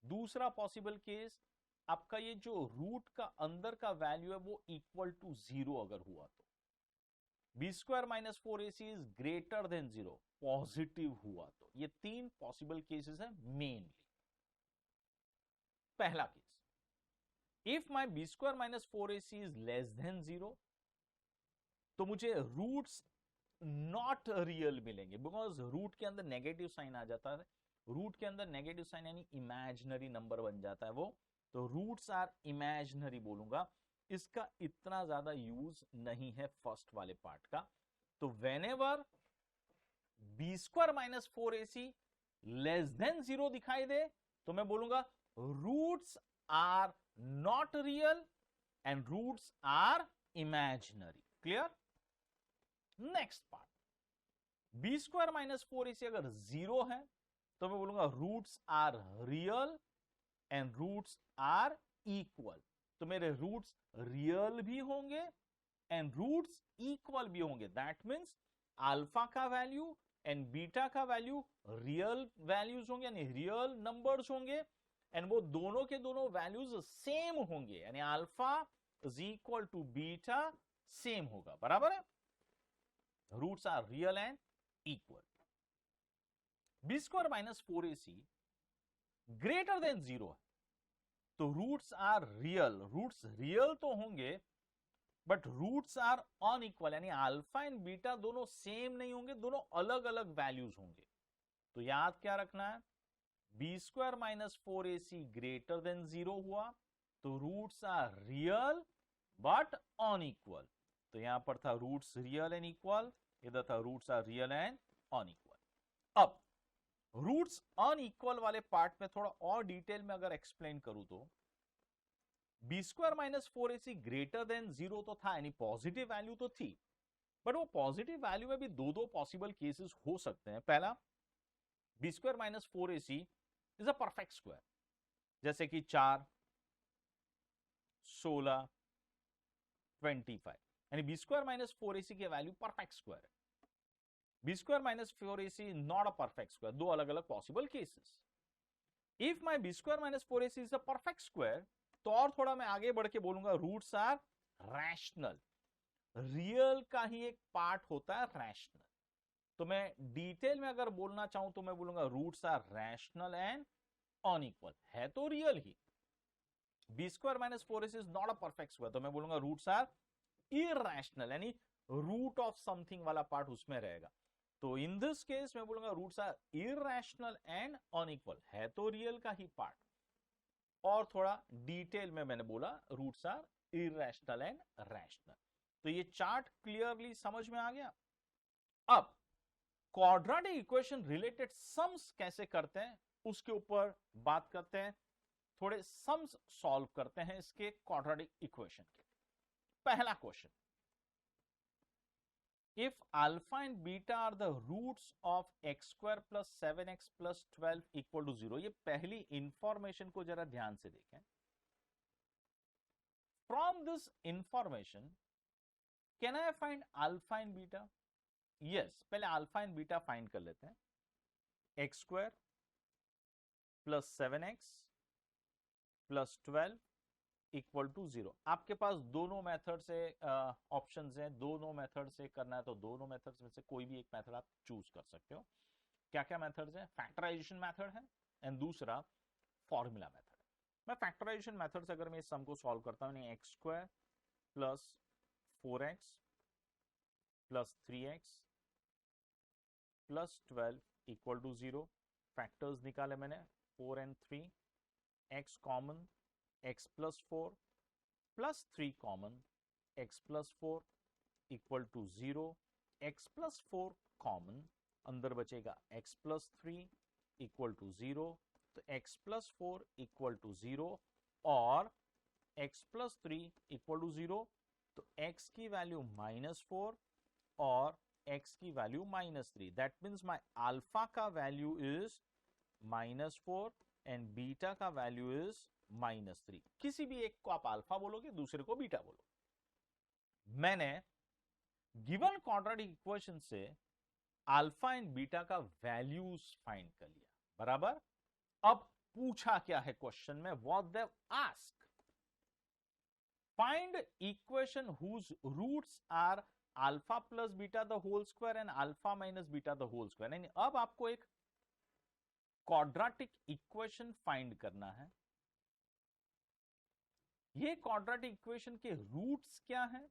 दूसरा पॉसिबल केस, आपका ये जो रूट का अंदर का वैल्यू है वो इक्वल टू 0 अगर हुआ तो, B square minus 4ac is greater than 0, positive हुआ तो। ये 3 पॉसिबल केसेस है मेनली। पहला case, if my B square minus 4ac is less than 0, तो मुझे रूट्स नॉट रियल मिलेंगे, बिकॉज रूट के अंदर नेगेटिव साइन आ जाता है। रूट के अंदर नेगेटिव साइन यानी इमेजिनरी नंबर बन जाता है वो, तो रूट्स आर इमेजिनरी बोलूंगा। इसका इतना ज्यादा यूज नहीं है फर्स्ट वाले पार्ट का। तो whenever b square minus 4ac less than 0 दिखाई दे, तो मैं बोलूंगा roots are not real and roots are imaginary. Clear? Next part, b square minus 4ac अगर 0 है तो मैं बोलूंगा roots are real and roots are equal. तो मेरे रूट्स रियल भी होंगे एंड रूट्स इक्वल भी होंगे। दैट मीन्स अल्फा का वैल्यू एंड बीटा का वैल्यू रियल वैल्यूज होंगे, यानी रियल नंबर्स होंगे, एंड वो दोनों के दोनों वैल्यूज सेम होंगे, यानी alpha is equal to beta same होगा, बराबर है। Roots are real and equal. B square minus 4ac greater than 0 है, तो roots are real, roots real तो होंगे बट रूट्स आर अनइक्वल, यानी अल्फा एंड बीटा दोनों सेम नहीं होंगे, दोनों अलग अलग वैल्यूज होंगे। तो याद क्या रखना है, b square minus 4ac greater than 0 हुआ तो roots are real but unequal. तो यहां पर था रूट्स रियल एंड इक्वल, इधर था roots are real and unequal. अब रूट्स अनइक्वल वाले पार्ट में थोड़ा और डिटेल में अगर एक्सप्लेन करूं तो, B square minus 4ac greater than 0 तो था, यानी पॉजिटिव वैल्यू तो थी, बट वो पॉजिटिव वैल्यू में भी दो पॉसिबल केसेस हो सकते हैं। पहला, b square minus 4ac is a perfect square, जैसे कि 4, 16, 25, यानी बी स्क्वायर माइनस 4ac की वैल्यू परफेक्ट स्क्वायर है। B square minus 4ac not a perfect square, दो अलग अलग possible cases. If my B square minus 4ac is a perfect square, तो और थोड़ा मैं आगे बढ़ के बोलूंगा रूट्स आर रैशनल। रियल का ही एक पार्ट होता है रैशनल। तो मैं डिटेल में अगर बोलना चाहूं तो मैं बोलूंगा roots are rational and unequal. है तो रियल ही, b square minus 4ac is not a perfect square, तो मैं बोलूंगा रूट्स आर इरैशनल, यानी रूट ऑफ समथिंग वाला पार्ट उसमें रहेगा। तो इन दिस केस मैं बोलूंगा roots are irrational and unequal. है तो रियल का ही पार्ट, और थोड़ा डिटेल में मैंने बोला roots are irrational and rational. तो ये चार्ट क्लियरली समझ में आ गया। अब क्वाड्रेटिक इक्वेशन रिलेटेड सम्स कैसे करते हैं उसके ऊपर बात करते हैं। थोड़े सम्स सॉल्व करते हैं इसके क्वाड्रेटिक इक्वेशन के। पहला question, if alpha and beta are the roots of x square plus 7x plus 12 equal to 0, ये पहली इंफॉर्मेशन को जरा ध्यान से देखें। From this information, can I find alpha and beta? Yes, पहले alpha and beta फाइंड कर लेते हैं। x square plus 7x plus 12 equal to 0। आपके पास दोनों मेथड से ऑप्शंस हैं, दोनों मेथड से करना है तो दोनों मेथड्स में से कोई भी एक मेथड आप चूज कर सकते हो। क्या क्या मेथड्स हैं? फैक्टराइजेशन मेथड है एंड दूसरा फॉर्मूला मेथड है। मैं फैक्टराइजेशन मेथड से अगर मैं इस सम को सॉल्व करता हूं, x square plus 4x plus 3x plus 12 equal to 0। Factors निकाले मैंने 4 and 3, x common x plus 4 plus 3 common x plus 4 equal to 0। x plus 4 common, अंदर बचेगा x प्लस 3 इक्वल टू 0। तो x प्लस 4 इक्वल टू 0 और x plus 3 equal to 0। तो x की value -4 और x की value -3। That means my alpha का value is -4 and beta का वैल्यू इज -3। किसी भी एक को आप अल्फा बोलोगे, दूसरे को बीटा बोलोगे। मैंने गिवन क्वाड्रेटिक इक्वेशन से अल्फा एंड बीटा का वैल्यूज फाइंड कर लिया, बराबर। अब पूछा क्या है क्वेश्चन में? What they ask, find equation whose roots are alpha plus beta the whole square and alpha minus beta the whole square. यानी अब आपको एक क्वाड्रेटिक इक्वेशन फाइंड करना है। ये क्वाड्रेटिक इक्वेशन के रूट्स क्या हैं?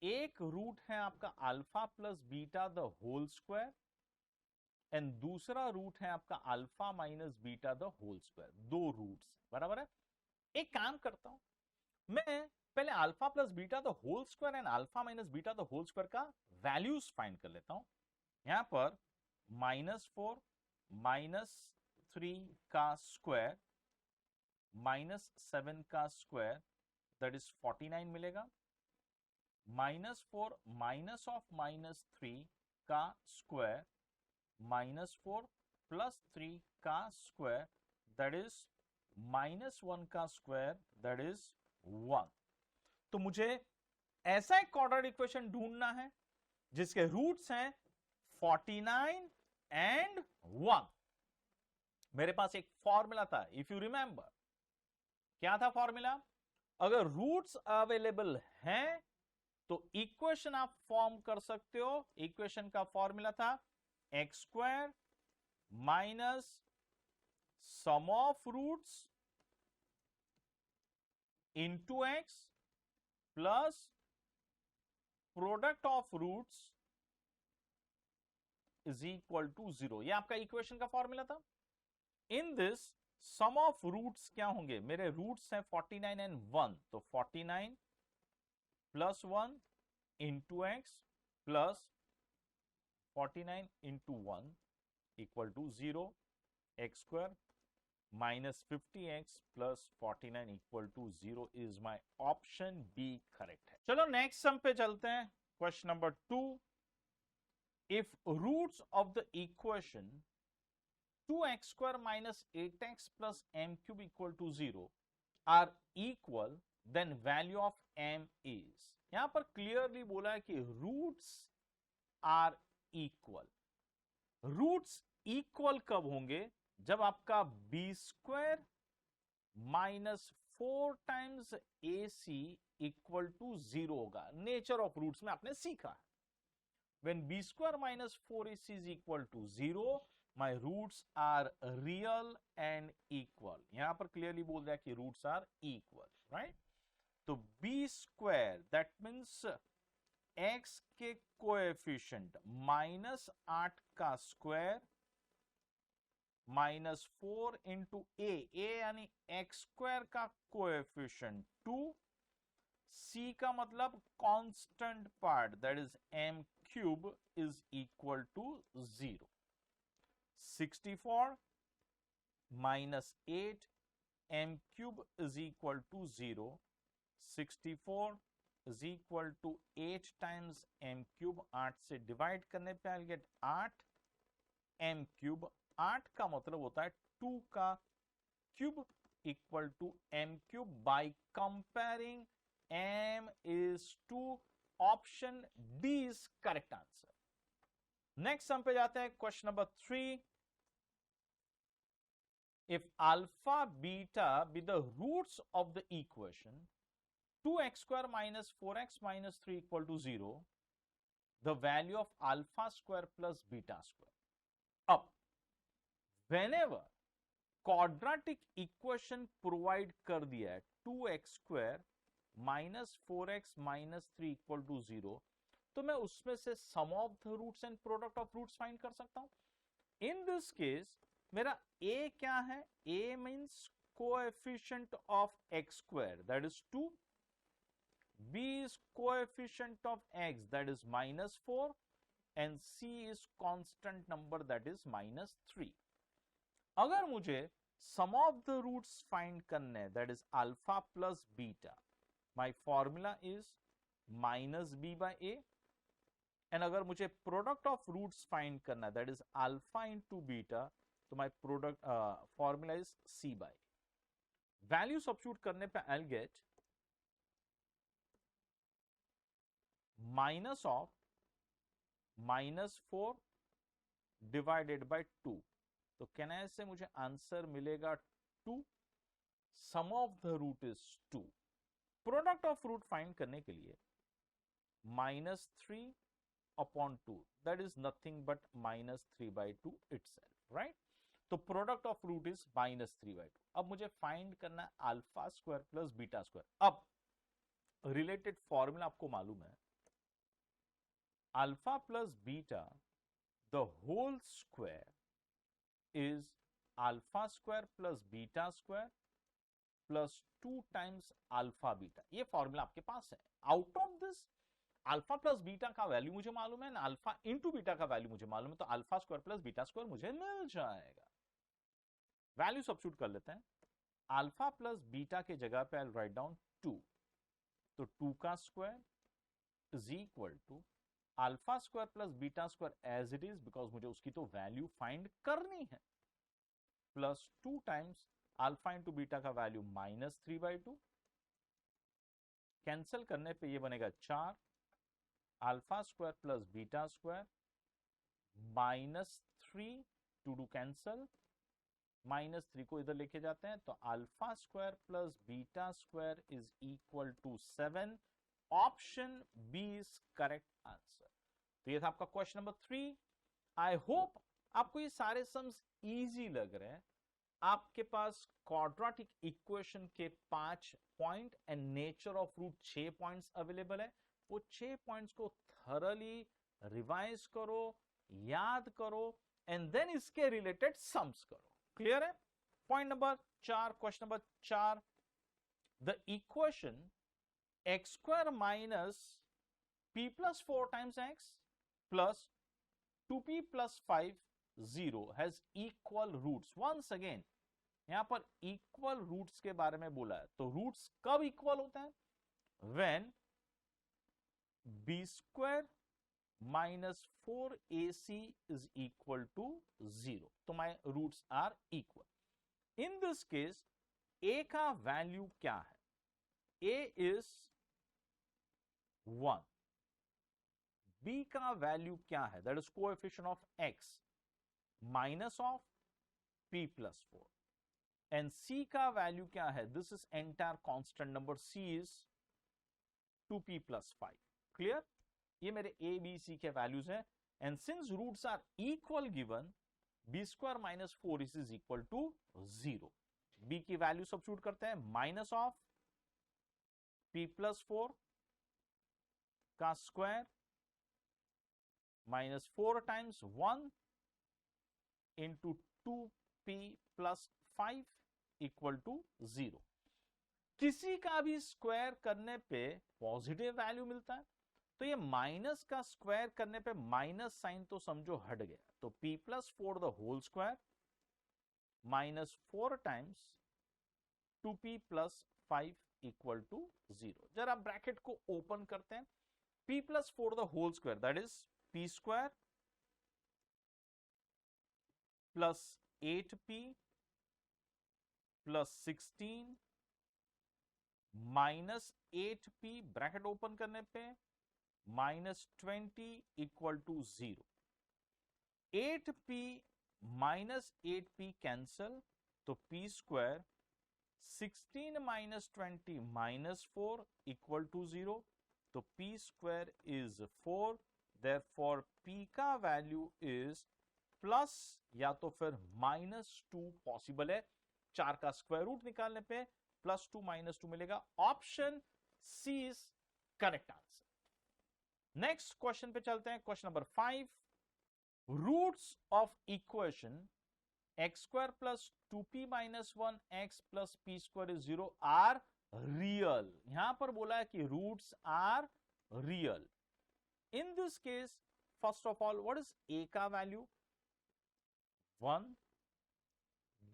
एक रूट है आपका alpha plus beta the whole square and दूसरा रूट है आपका alpha minus beta the whole square. दो रूट्स, बराबर है। एक काम करता हूं, मैं पहले alpha plus beta the whole square and alpha minus beta the whole square का वैल्यूज फाइंड कर लेता हूं। यहां पर -4 -3 का स्क्वायर -7 का स्क्वायर दैट इज 49 मिलेगा। -4 माइनस ऑफ -3 का स्क्वायर -4 प्लस 3 का स्क्वायर दैट इज -1 का स्क्वायर दैट इज 1। तो मुझे ऐसा एक क्वाड्रेटिक इक्वेशन ढूंढना है जिसके रूट्स हैं 49 एंड 1। मेरे पास एक फॉर्मूला था, इफ यू रिमेंबर। क्या था फॉर्मूला? अगर रूट्स अवेलेबल हैं तो इक्वेशन आप फॉर्म कर सकते हो। इक्वेशन का फॉर्मूला था x square minus sum of roots into x plus product of roots is equal to 0। यह आपका इक्वेशन का फॉर्मूला था। In this sum of roots क्या होंगे? मेरे रूट्स हैं 49 एंड 1, तो 49 plus 1 into x plus 49 into 1 equal to 0। X square minus 50x plus 49 equal to 0 is my option b correct है। चलो नेक्स्ट सम पे चलते हैं। Question number 2, if roots of the equation 2x square minus 8x plus m cube equal to 0 are equal, then value of m is। यहां पर clearly बोला है कि roots are equal. Roots equal कब होंगे? जब आपका b square minus 4 times a c equal to 0 होगा। नेचर ऑफ रूट्स में आपने सीखा है। When b square minus 4ac is equal to 0, my roots are real and equal। यहां पर क्लियरली बोल दिया कि रूट्स आर इक्वल, राइट। तो b square that means x के कोएफिशिएंट -8 का स्क्वायर -4 इंटू a यानी x स्क्वायर का कोएफिशिएंट 2, c का मतलब constant part that is m cube is equal to 0। 64 minus 8 m cube is equal to 0। 64 is equal to 8 times m cube. 8 से divide करने पे I get 8 m cube. 8 का मतलब होता है 2 का cube equal to m cube. By comparing m is 2, option D is correct answer. Next sum पे जाते हैं। Question number 3, if alpha beta be the roots of the equation 2x square minus 4x minus 3 equal to 0, the value of alpha square plus beta square. अब whenever quadratic equation provide कर दिया है 2x square minus 4x minus 3 equal to 0, तो मैं उसमें से sum of the roots and product of roots find कर सकता हूं. In this case मेरा a क्या है? a means coefficient of x square, that is 2. b is coefficient of x, that is minus 4, and c is constant number, that is minus 3. अगर मुझे sum of the roots find करने, that is alpha plus beta, my formula is minus b by a. And अगर मुझे product of roots find करना है, that is alpha into beta, तो my product formula is c by. Value substitute करने पे I will get minus of -4 divided by 2. तो कहने से मुझे आंसर मिलेगा 2. Sum of the root is 2. Product of root find करने के लिए -3 upon 2, that is nothing but -3 by 2 itself, right? तो product of root is -3 by 2. अब मुझे फाइंड करना है alpha square plus beta square. अब रिलेटेड फॉर्मूला आपको मालूम है, alpha plus beta the whole square is alpha square plus beta square plus 2 times alpha beta. ये फॉर्मूला आपके पास है. Out of this alpha plus beta का वैल्यू मुझे मालूम है, अल्फा इंटू बीटा का वैल्यू मुझे मालूम है, तो alpha square plus beta square मुझे मिल जाएगा. वैल्यू सब्स्टिट्यूट कर लेते हैं. अल्फा प्लस बीटा के जगह पे आई राइट डाउन 2, तो 2 का square is equal to alpha square plus beta square as it is, because मुझे उसकी तो वैल्यू फाइंड करनी है, plus 2 times alpha into beta का वैल्यू -3 by 2. कैंसिल करने पे ये बनेगा 4 alpha square plus beta square -3 two cancel, -3 को इधर लेके जाते हैं, तो alpha square plus beta square is equal to 7. Option B is correct answer. तो ये था आपका क्वेश्चन नंबर 3. आई होप आपको ये सारे सम्स इजी लग रहे हैं. आपके पास क्वाड्रेटिक इक्वेशन के 5 point and nature of root 6 points available है. वो 6 पॉइंट्स को थरली रिवाइज करो, याद करो, एंड देन इसके रिलेटेड सम्स करो. क्लियर है? Point number 4, question number 4, the equation x square minus p plus 4 times x plus 2p plus 5 0 has equal roots. Once again यहां पर इक्वल रूट्स के बारे में बोला है, तो रूट्स कब इक्वल होते हैं? When b square minus 4ac is equal to 0. तो my roots are equal. In this case, a का वैल्यू क्या है? a is 1. b का वैल्यू क्या है? That is coefficient of x minus of p plus 4. And c का value क्या है? This is entire constant number. c is 2p plus 5. Clear? ये मेरे a b c के वैल्यूज हैं. And since roots are equal given, b square minus 4 is equal to 0. b की value substitute करते हैं, माइनस ऑफ p प्लस 4 का square minus 4 times 1 into 2p plus 5 equal to 0. किसी का भी square करने पे पॉजिटिव वैल्यू मिलता है, तो ये माइनस का स्क्वायर करने पे माइनस साइन तो समझो हट गया, तो p plus 4 the whole square minus 4 times 2p plus 5 equal to 0. जरा ब्रैकेट को ओपन करते हैं, p plus 4 the whole square, that is p square plus 8p plus 16 minus 8p, bracket open करने पे -20 equal to 0. 8p minus 8p cancel, तो p square 16 minus 20 minus 4 equal to 0, तो p square is 4, therefore p का value is plus या तो फिर -2 possible है। 4 का स्क्वायर रूट निकालने पे +2 -2 मिलेगा। Option C is correct answer. Next question पे चलते हैं, question number 5। Roots of equation x square plus 2p minus 1 x plus p square is 0 are real। यहां पर बोला है कि roots are real. In this case first of all what is a का value 1,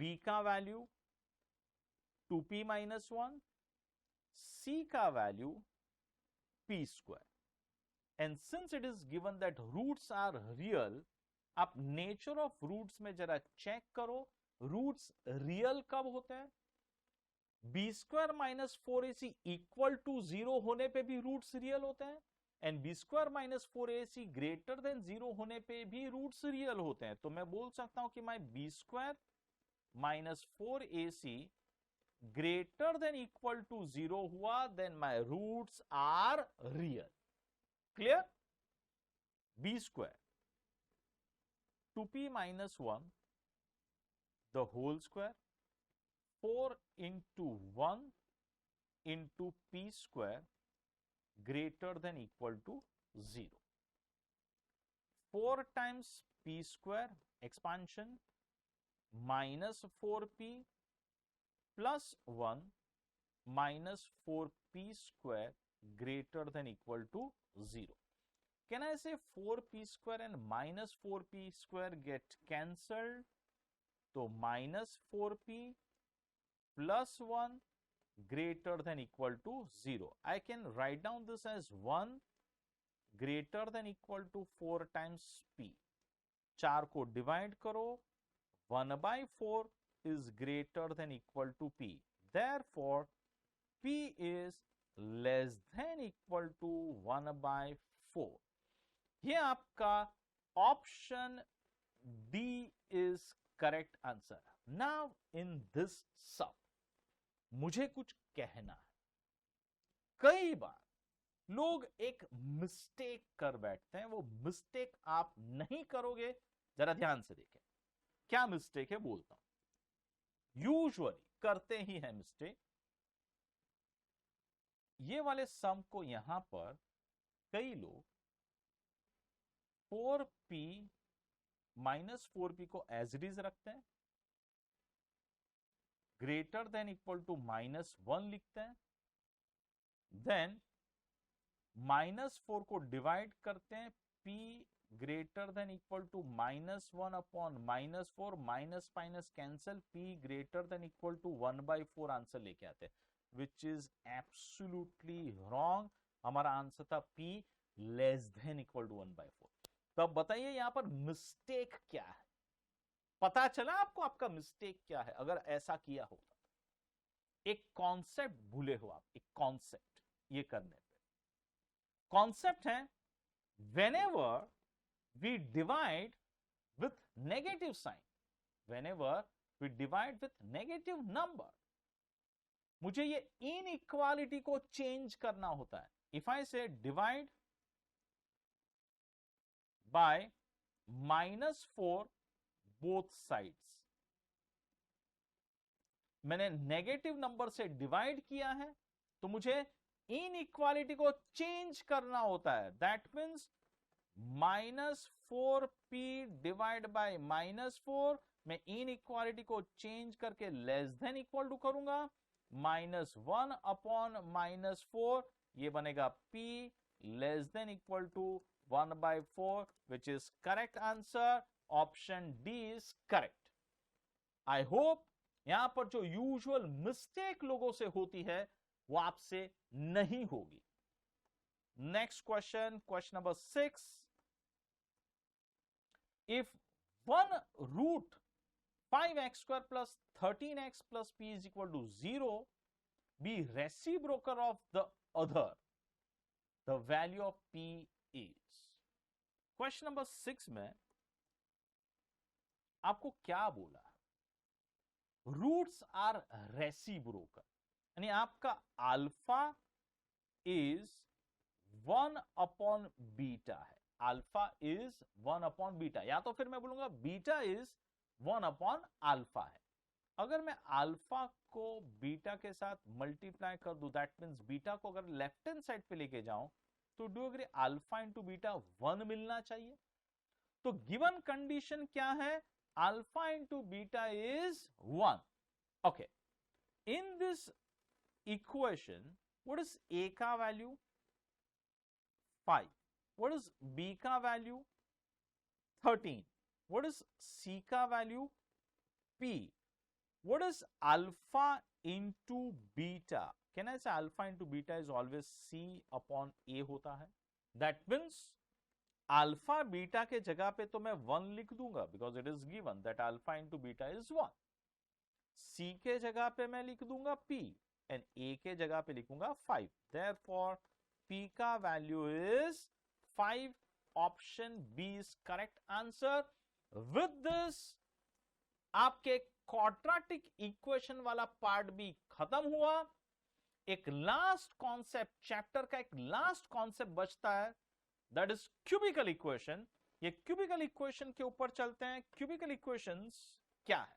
b का value 2p minus 1, c का value p square, and since it is given that roots are real, आप nature of roots में जरा check करो, roots real कब होते हैं? B square minus 4ac equal to 0 होने पे भी रूट्स रियल होते हैं, and b square minus 4ac greater than 0 होने पे भी रूट्स रियल होते हैं। तो मैं बोल सकता हूं कि my B square minus 4ac greater than equal to 0 हुआ, then my roots are real. Clear? B square 2p minus 1 the whole square 4 into 1 into p square greater than equal to 0. 4 times p square expansion minus 4p plus 1 minus 4p square greater than equal to 0. Can I say 4p square and minus 4p square get cancelled? तो minus 4p plus 1 greater than equal to 0. I can write down this as 1 greater than equal to 4 times p. 4 को divide करो, 1 by 4 is greater than equal to p. Therefore, p is less than equal to 1 by 4. ये आपका option D is correct answer. Now in this सब मुझे कुछ कहना है। कई बार लोग एक मिस्टेक कर बैठते हैं, वो मिस्टेक आप नहीं करोगे। जरा ध्यान से देखें क्या मिस्टेक है, बोलता हूं। यूजुअली करते ही है मिस्टेक। ये वाले सम को यहां पर कई लोग 4p माइनस 4p को एज इट इज रखते हैं, ग्रेटर देन इक्वल टू -1 लिखते हैं, देन -4 को डिवाइड करते हैं, p greater than equal to -1 upon -4, minus minus cancel, p greater than equal to 1/4 answer लेके आते हैं, विच इज एब्सोल्युटली रॉन्ग। हमारा आंसर था p less than equal to 1/4। तो अब बताइए यहां पर मिस्टेक क्या है? पता चला आपको आपका मिस्टेक क्या है अगर ऐसा किया होगा? एक कॉन्सेप्ट भूले हो आप, एक कॉन्सेप्ट ये करने पे। कॉन्सेप्ट है whenever we divide with negative sign, whenever we divide with negative number, मुझे ये इनइक्वालिटी को चेंज करना होता है। इफ आई से डिवाइड by -4 both sides, मैंने नेगेटिव नंबर से डिवाइड किया है तो मुझे इनइक्वालिटी को चेंज करना होता है। That means -4p divide by -4, मैं इनइक्वालिटी को चेंज करके लेस देन इक्वल टू करूंगा, -1 अपॉन -4, ये बनेगा p less than equal to 1/4, which is correct answer. Option D is correct. I hope यहां पर जो यूजुअल मिस्टेक लोगों से होती है वो आपसे नहीं होगी। Next question, question number 6। If 1 root 5x square plus 13x plus p is equal to 0 be reciprocal of the other, the value of p is। Question number 6 में आपको क्या बोला है? रूट्स आर रेसिप्रोकल, यानी आपका अल्फा इज 1/बीटा है, alpha is 1/बीटा, या तो फिर मैं बोलूंगा बीटा इज 1/अल्फा है। अगर मैं अल्फा को बीटा के साथ मल्टीप्लाई कर दूं, दैट मींस बीटा को अगर लेफ्ट हैंड साइड पे लेके जाऊं, तो do agree alpha into beta 1 मिलना चाहिए। तो गिवन कंडीशन क्या है, alpha into beta is 1। Okay, in this equation what is a का वैल्यू 5, व्हाट इज बी का वैल्यू 13, व्हाट इज सी का value p, what is alpha into beta? Can I say alpha into beta is always c upon a होता है? That means alpha beta के जगह पे तो मैं 1 लिख दूंगा, because it is given that alpha into beta is 1. c के जगह पे मैं लिख दूंगा p and a के जगह पे लिखूंगा 5. Therefore p का value is 5. Option B is correct answer. With this आपके क्वाड्रेटिक इक्वेशन वाला पार्ट भी खत्म हुआ। एक लास्ट कॉन्सेप्ट, चैप्टर का एक लास्ट कॉन्सेप्ट बचता है, दैट इज क्यूबिकल इक्वेशन। ये क्यूबिकल इक्वेशन के ऊपर चलते हैं। क्यूबिकल इक्वेशंस क्या है?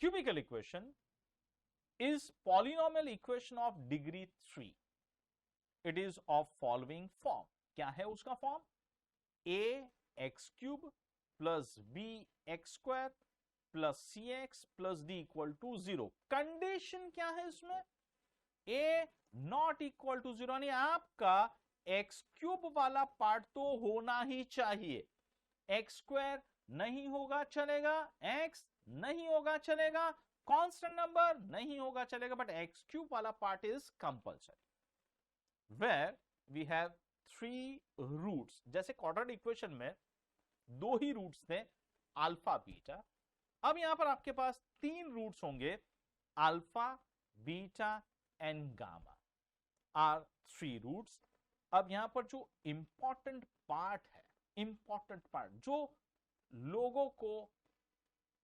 Cubical equation is polynomial equation of degree 3। It is of following form. क्या है उसका form? A x cube plus b x square plus c x plus d equal to 0। Condition क्या है इसमें? ए नॉट इक्वल टू 0, यानी आपका x cube वाला part तो होना ही चाहिए। एक्स स्क्वायर नहीं होगा चलेगा, एक्स नहीं होगा चलेगा, कांस्टेंट नंबर नहीं होगा चलेगा, बट एक्स क्यूब वाला part is compulsory. Where we have 3 roots, जैसे क्वाड्रेटिक इक्वेशन में 2 ही रूट्स थे, अल्फा बीटा। अब यहां पर आपके पास 3 रूट्स होंगे, alpha beta and gamma are 3 roots. अब यहां पर जो इंपॉर्टेंट पार्ट है, इंपॉर्टेंट पार्ट जो लोगों को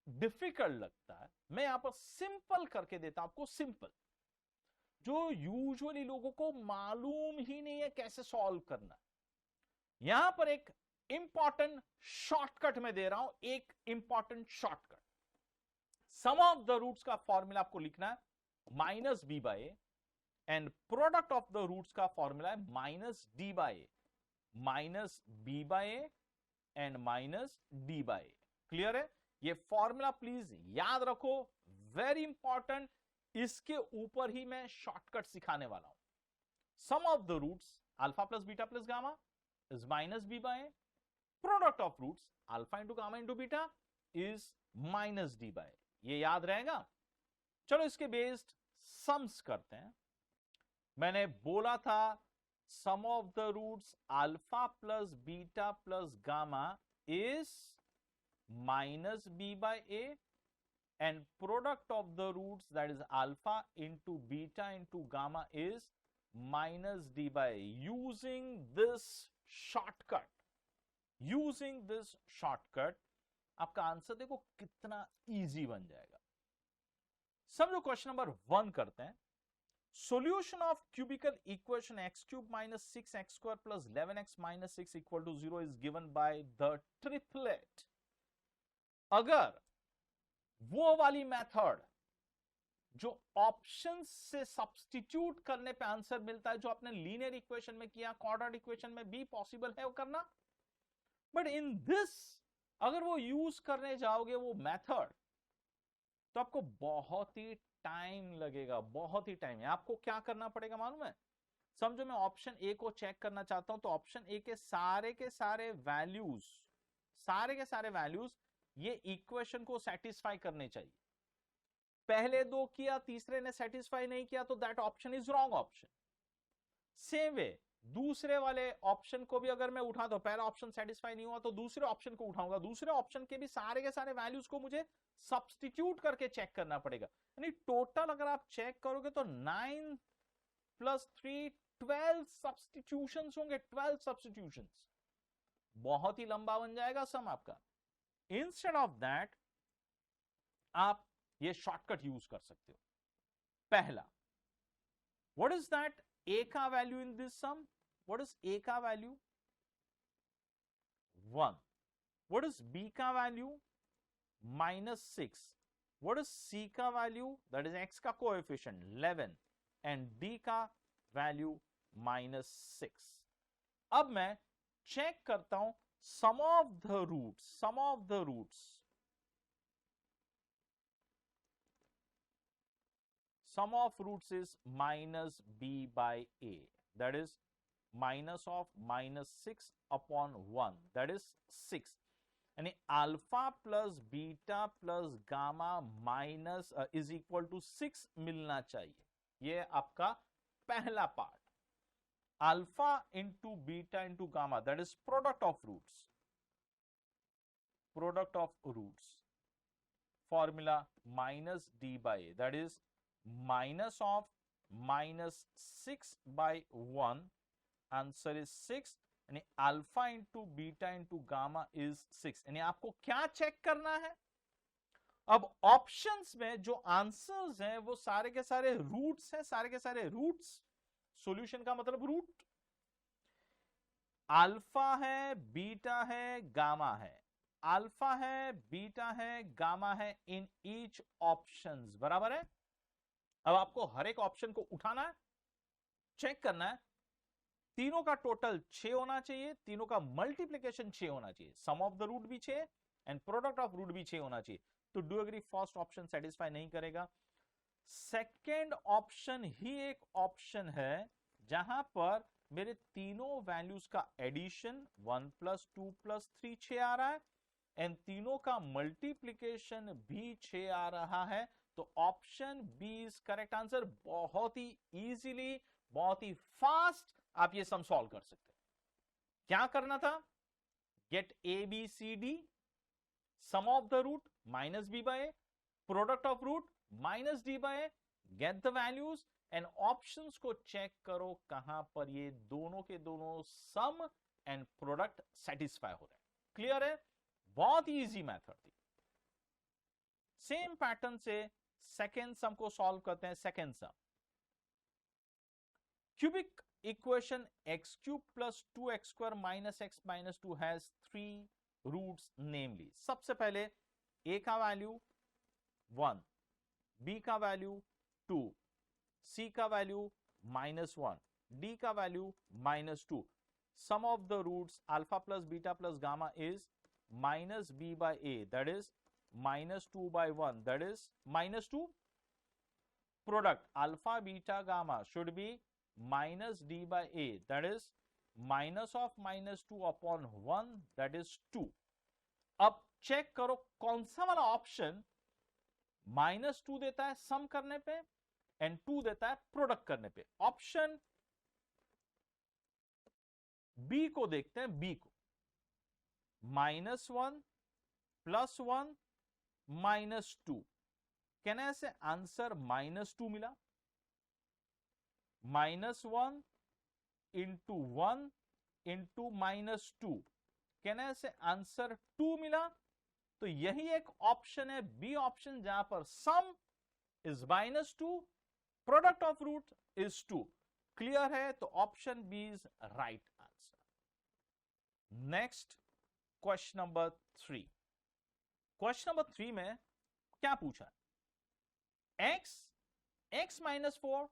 डिफिकल्ट लगता है, मैं यहां पर सिंपल करके देता हूं आपको। सिंपल, जो यूजुअली लोगों को मालूम ही नहीं है कैसे सॉल्व करना, यहां पर एक इंपॉर्टेंट शॉर्टकट में दे रहा हूं। एक important shortcut, sum of the roots का फॉर्मूला आपको लिखना है minus B by A, and product of the roots का फॉर्मूला है minus D by A, minus B by A and minus D by A. Clear है? ये formula please याद रखो, वेरी इंपॉर्टेंट। इसके ऊपर ही मैं शॉर्टकट सिखाने वाला हूं। Sum of the roots alpha plus beta plus gamma is minus B by A, product of roots alpha into gamma into beta is minus D by. ये याद रहेगा। चलो इसके बेस्ड सम्स करते हैं। मैंने बोला था sum of the roots alpha plus beta plus gamma is minus B by a, and product of the roots, that is alpha into beta into gamma, is minus d by a. Using this shortcut आपका answer देखो कितना easy बन जाएगा। समझो question number 1 करते हैं। Solution of cubical equation x cube minus 6x square plus 11x minus 6 equal to 0 is given by the triplet. अगर वो वाली मेथड जो ऑप्शन से सब्स्टिट्यूट करने पे आंसर मिलता है, जो आपने लीनियर इक्वेशन में किया, क्वाड्रेटिक इक्वेशन में भी पॉसिबल है वो करना, बट इन दिस अगर वो यूज करने जाओगे वो मेथड, तो आपको बहुत ही टाइम लगेगा, बहुत ही टाइम। आपको क्या करना पड़ेगा मालूम है? समझो मैं ऑप्शन ए को चेक करना चाहता हूं, तो ऑप्शन ए के सारे वैल्यूज ये इक्वेशन को सेटिस्फाई करने चाहिए। पहले 2 किया, तीसरे ने सेटिस्फाई नहीं किया, तो that option is wrong option. Same way दूसरे वाले ऑप्शन को भी अगर मैं उठा, तो पहला ऑप्शन सेटिस्फाई नहीं हुआ तो दूसरे ऑप्शन को उठाऊंगा, दूसरे ऑप्शन के भी सारे वैल्यूज को मुझे सब्स्टिट्यूट करके चेक करना पड़ेगा। यानी टोटल अगर आप चेक करोगे तो 9 + 3 12 सब्स्टिट्यूशंस होंगे, 12 सब्स्टिट्यूशंस। बहुत ही लंबा बन जाएगा सम आपका। इंस्टेड ऑफ दैट आप ये शॉर्टकट यूज कर सकते हो। पहला, व्हाट इज दैट ए का value in this sum? What is a का वैल्यू? 1। व्हाट इज बी का वैल्यू? -6। व्हाट इज सी का वैल्यू? दैट इज एक्स का कोएफिशिएंट 11 एंड डी का वैल्यू -6। अब मैं चेक करता हूं sum of the roots. Sum of the roots, sum of roots is minus b by a, that is minus of -6 upon 1, that is 6, यानी alpha plus beta plus gamma minus is equal to 6 मिलना चाहिए। ये आपका पहला part. Alpha into beta into gamma, that is product of roots. Product of roots formula minus D by A, that is minus of -6 by 1, answer is 6, यानी alpha into beta into gamma is 6। यानी आपको क्या check करना है? अब options में जो answers हैं वो सारे के सारे रूट्स हैं, सारे के सारे रूट्स। सॉल्यूशन का मतलब रूट। अल्फा है, बीटा है, गामा है। अल्फा है, बीटा है, गामा है इन ईच ऑप्शंस, बराबर है। अब आपको हर एक ऑप्शन को उठाना है, चेक करना है, तीनों का टोटल 6 होना चाहिए, तीनों का मल्टीप्लीकेशन 6 होना चाहिए, सम ऑफ द रूट भी 6 एंड प्रोडक्ट ऑफ रूट भी 6 होना चाहिए। तो do agree first option satisfy नहीं करेगा। सेकेंड ऑप्शन ही एक ऑप्शन है जहां पर मेरे तीनों वैल्यूज का एडिशन 1 + 2 + 3 6 आ रहा है एंड तीनों का मल्टीप्लीकेशन भी 6 आ रहा है। तो option B is correct answer. बहुत ही इजीली, बहुत ही फास्ट आप ये सम सॉल्व कर सकते हैं। क्या करना था? Get A B C D, sum of the root minus B by A, product of root minus D by A, get the values and options को चेक करो कहां पर ये दोनों के दोनों सम एंड प्रोडक्ट सेटिस्फाई हो रहे हैं। क्लियर है? बहुत ही इजी मेथड थी। सेम पैटर्न से सेकेंड सम को सॉल्व करते हैं। Second sum, cubic equation x³ + 2x² - x - 2 has 3 roots namely. सबसे पहले a का वैल्यू 1, b का वैल्यू 2, c का वैल्यू -1, d का वैल्यू -2। Sum of the roots alpha plus beta plus gamma is -b by a, that is -2 by 1, that is -2. Product alpha beta gamma should be -d by a, that is minus of -2 upon 1, that is 2. अब check करो कौन सा वाला option -2 देता है सम करने पे and 2 देता है प्रोडक्ट करने पे। ऑप्शन बी को देखते हैं। बी को -1 + 1 -2, कहने से आंसर -2 मिला। -1 × 1 × -2, कहने से आंसर 2 मिला। तो यही एक ऑप्शन है, बी ऑप्शन, जहां पर sum is -2, product of root is 2। Clear है? तो option B is right answer. Next question number 3। Question number 3 में क्या पूछा? x - 4,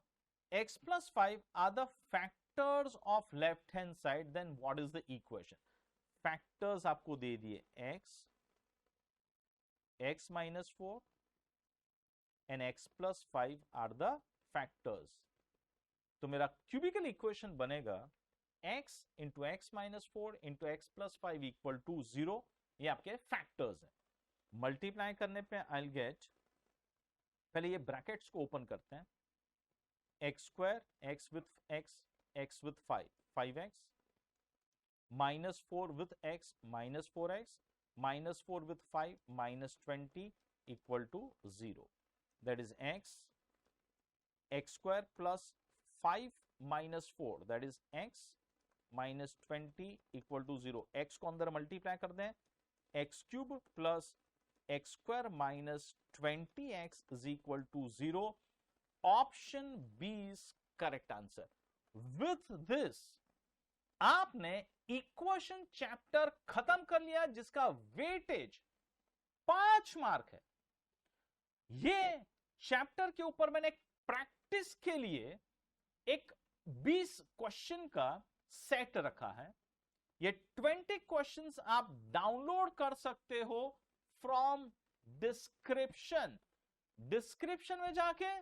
x + 5 are the factors of left hand side, then what is the equation? Factors आपको दे दिए, x - 4 and x + 5 are the factors. तो मेरा cubical equation बनेगा x × x - 4 × x + 5 = 0। ये आपके फैक्टर्स हैं। मल्टीप्लाई करने पे आई गेट, पहले ये ब्रैकेट्स को ओपन करते हैं, x² x with x, x with 5 5x, -4 with x -4x, -4 with 5 -20 = 0। that is x x² + 5 - 4, that is x -20 = 0। x को अंदर मल्टीप्लाई कर दें, x cube plus x square minus 20x is equal to 0. Option B is correct answer. With this आपने equation chapter खत्म कर लिया, जिसका weightage 5 mark है. ये चैप्टर के ऊपर मैंने प्रैक्टिस के लिए एक 20 क्वेश्चन का सेट रखा है. ये 20 क्वेश्चंस आप डाउनलोड कर सकते हो फ्रॉम डिस्क्रिप्शन. डिस्क्रिप्शन में जाके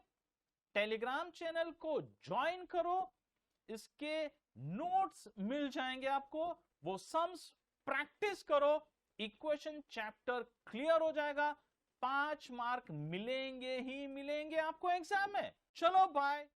टेलीग्राम चैनल को ज्वाइन करो, इसके नोट्स मिल जाएंगे आपको. वो सम्स प्रैक्टिस करो, इक्वेशन चैप्टर क्लियर हो जाएगा. 5 मार्क मिलेंगे ही मिलेंगे आपको एग्जाम में. चलो बाय.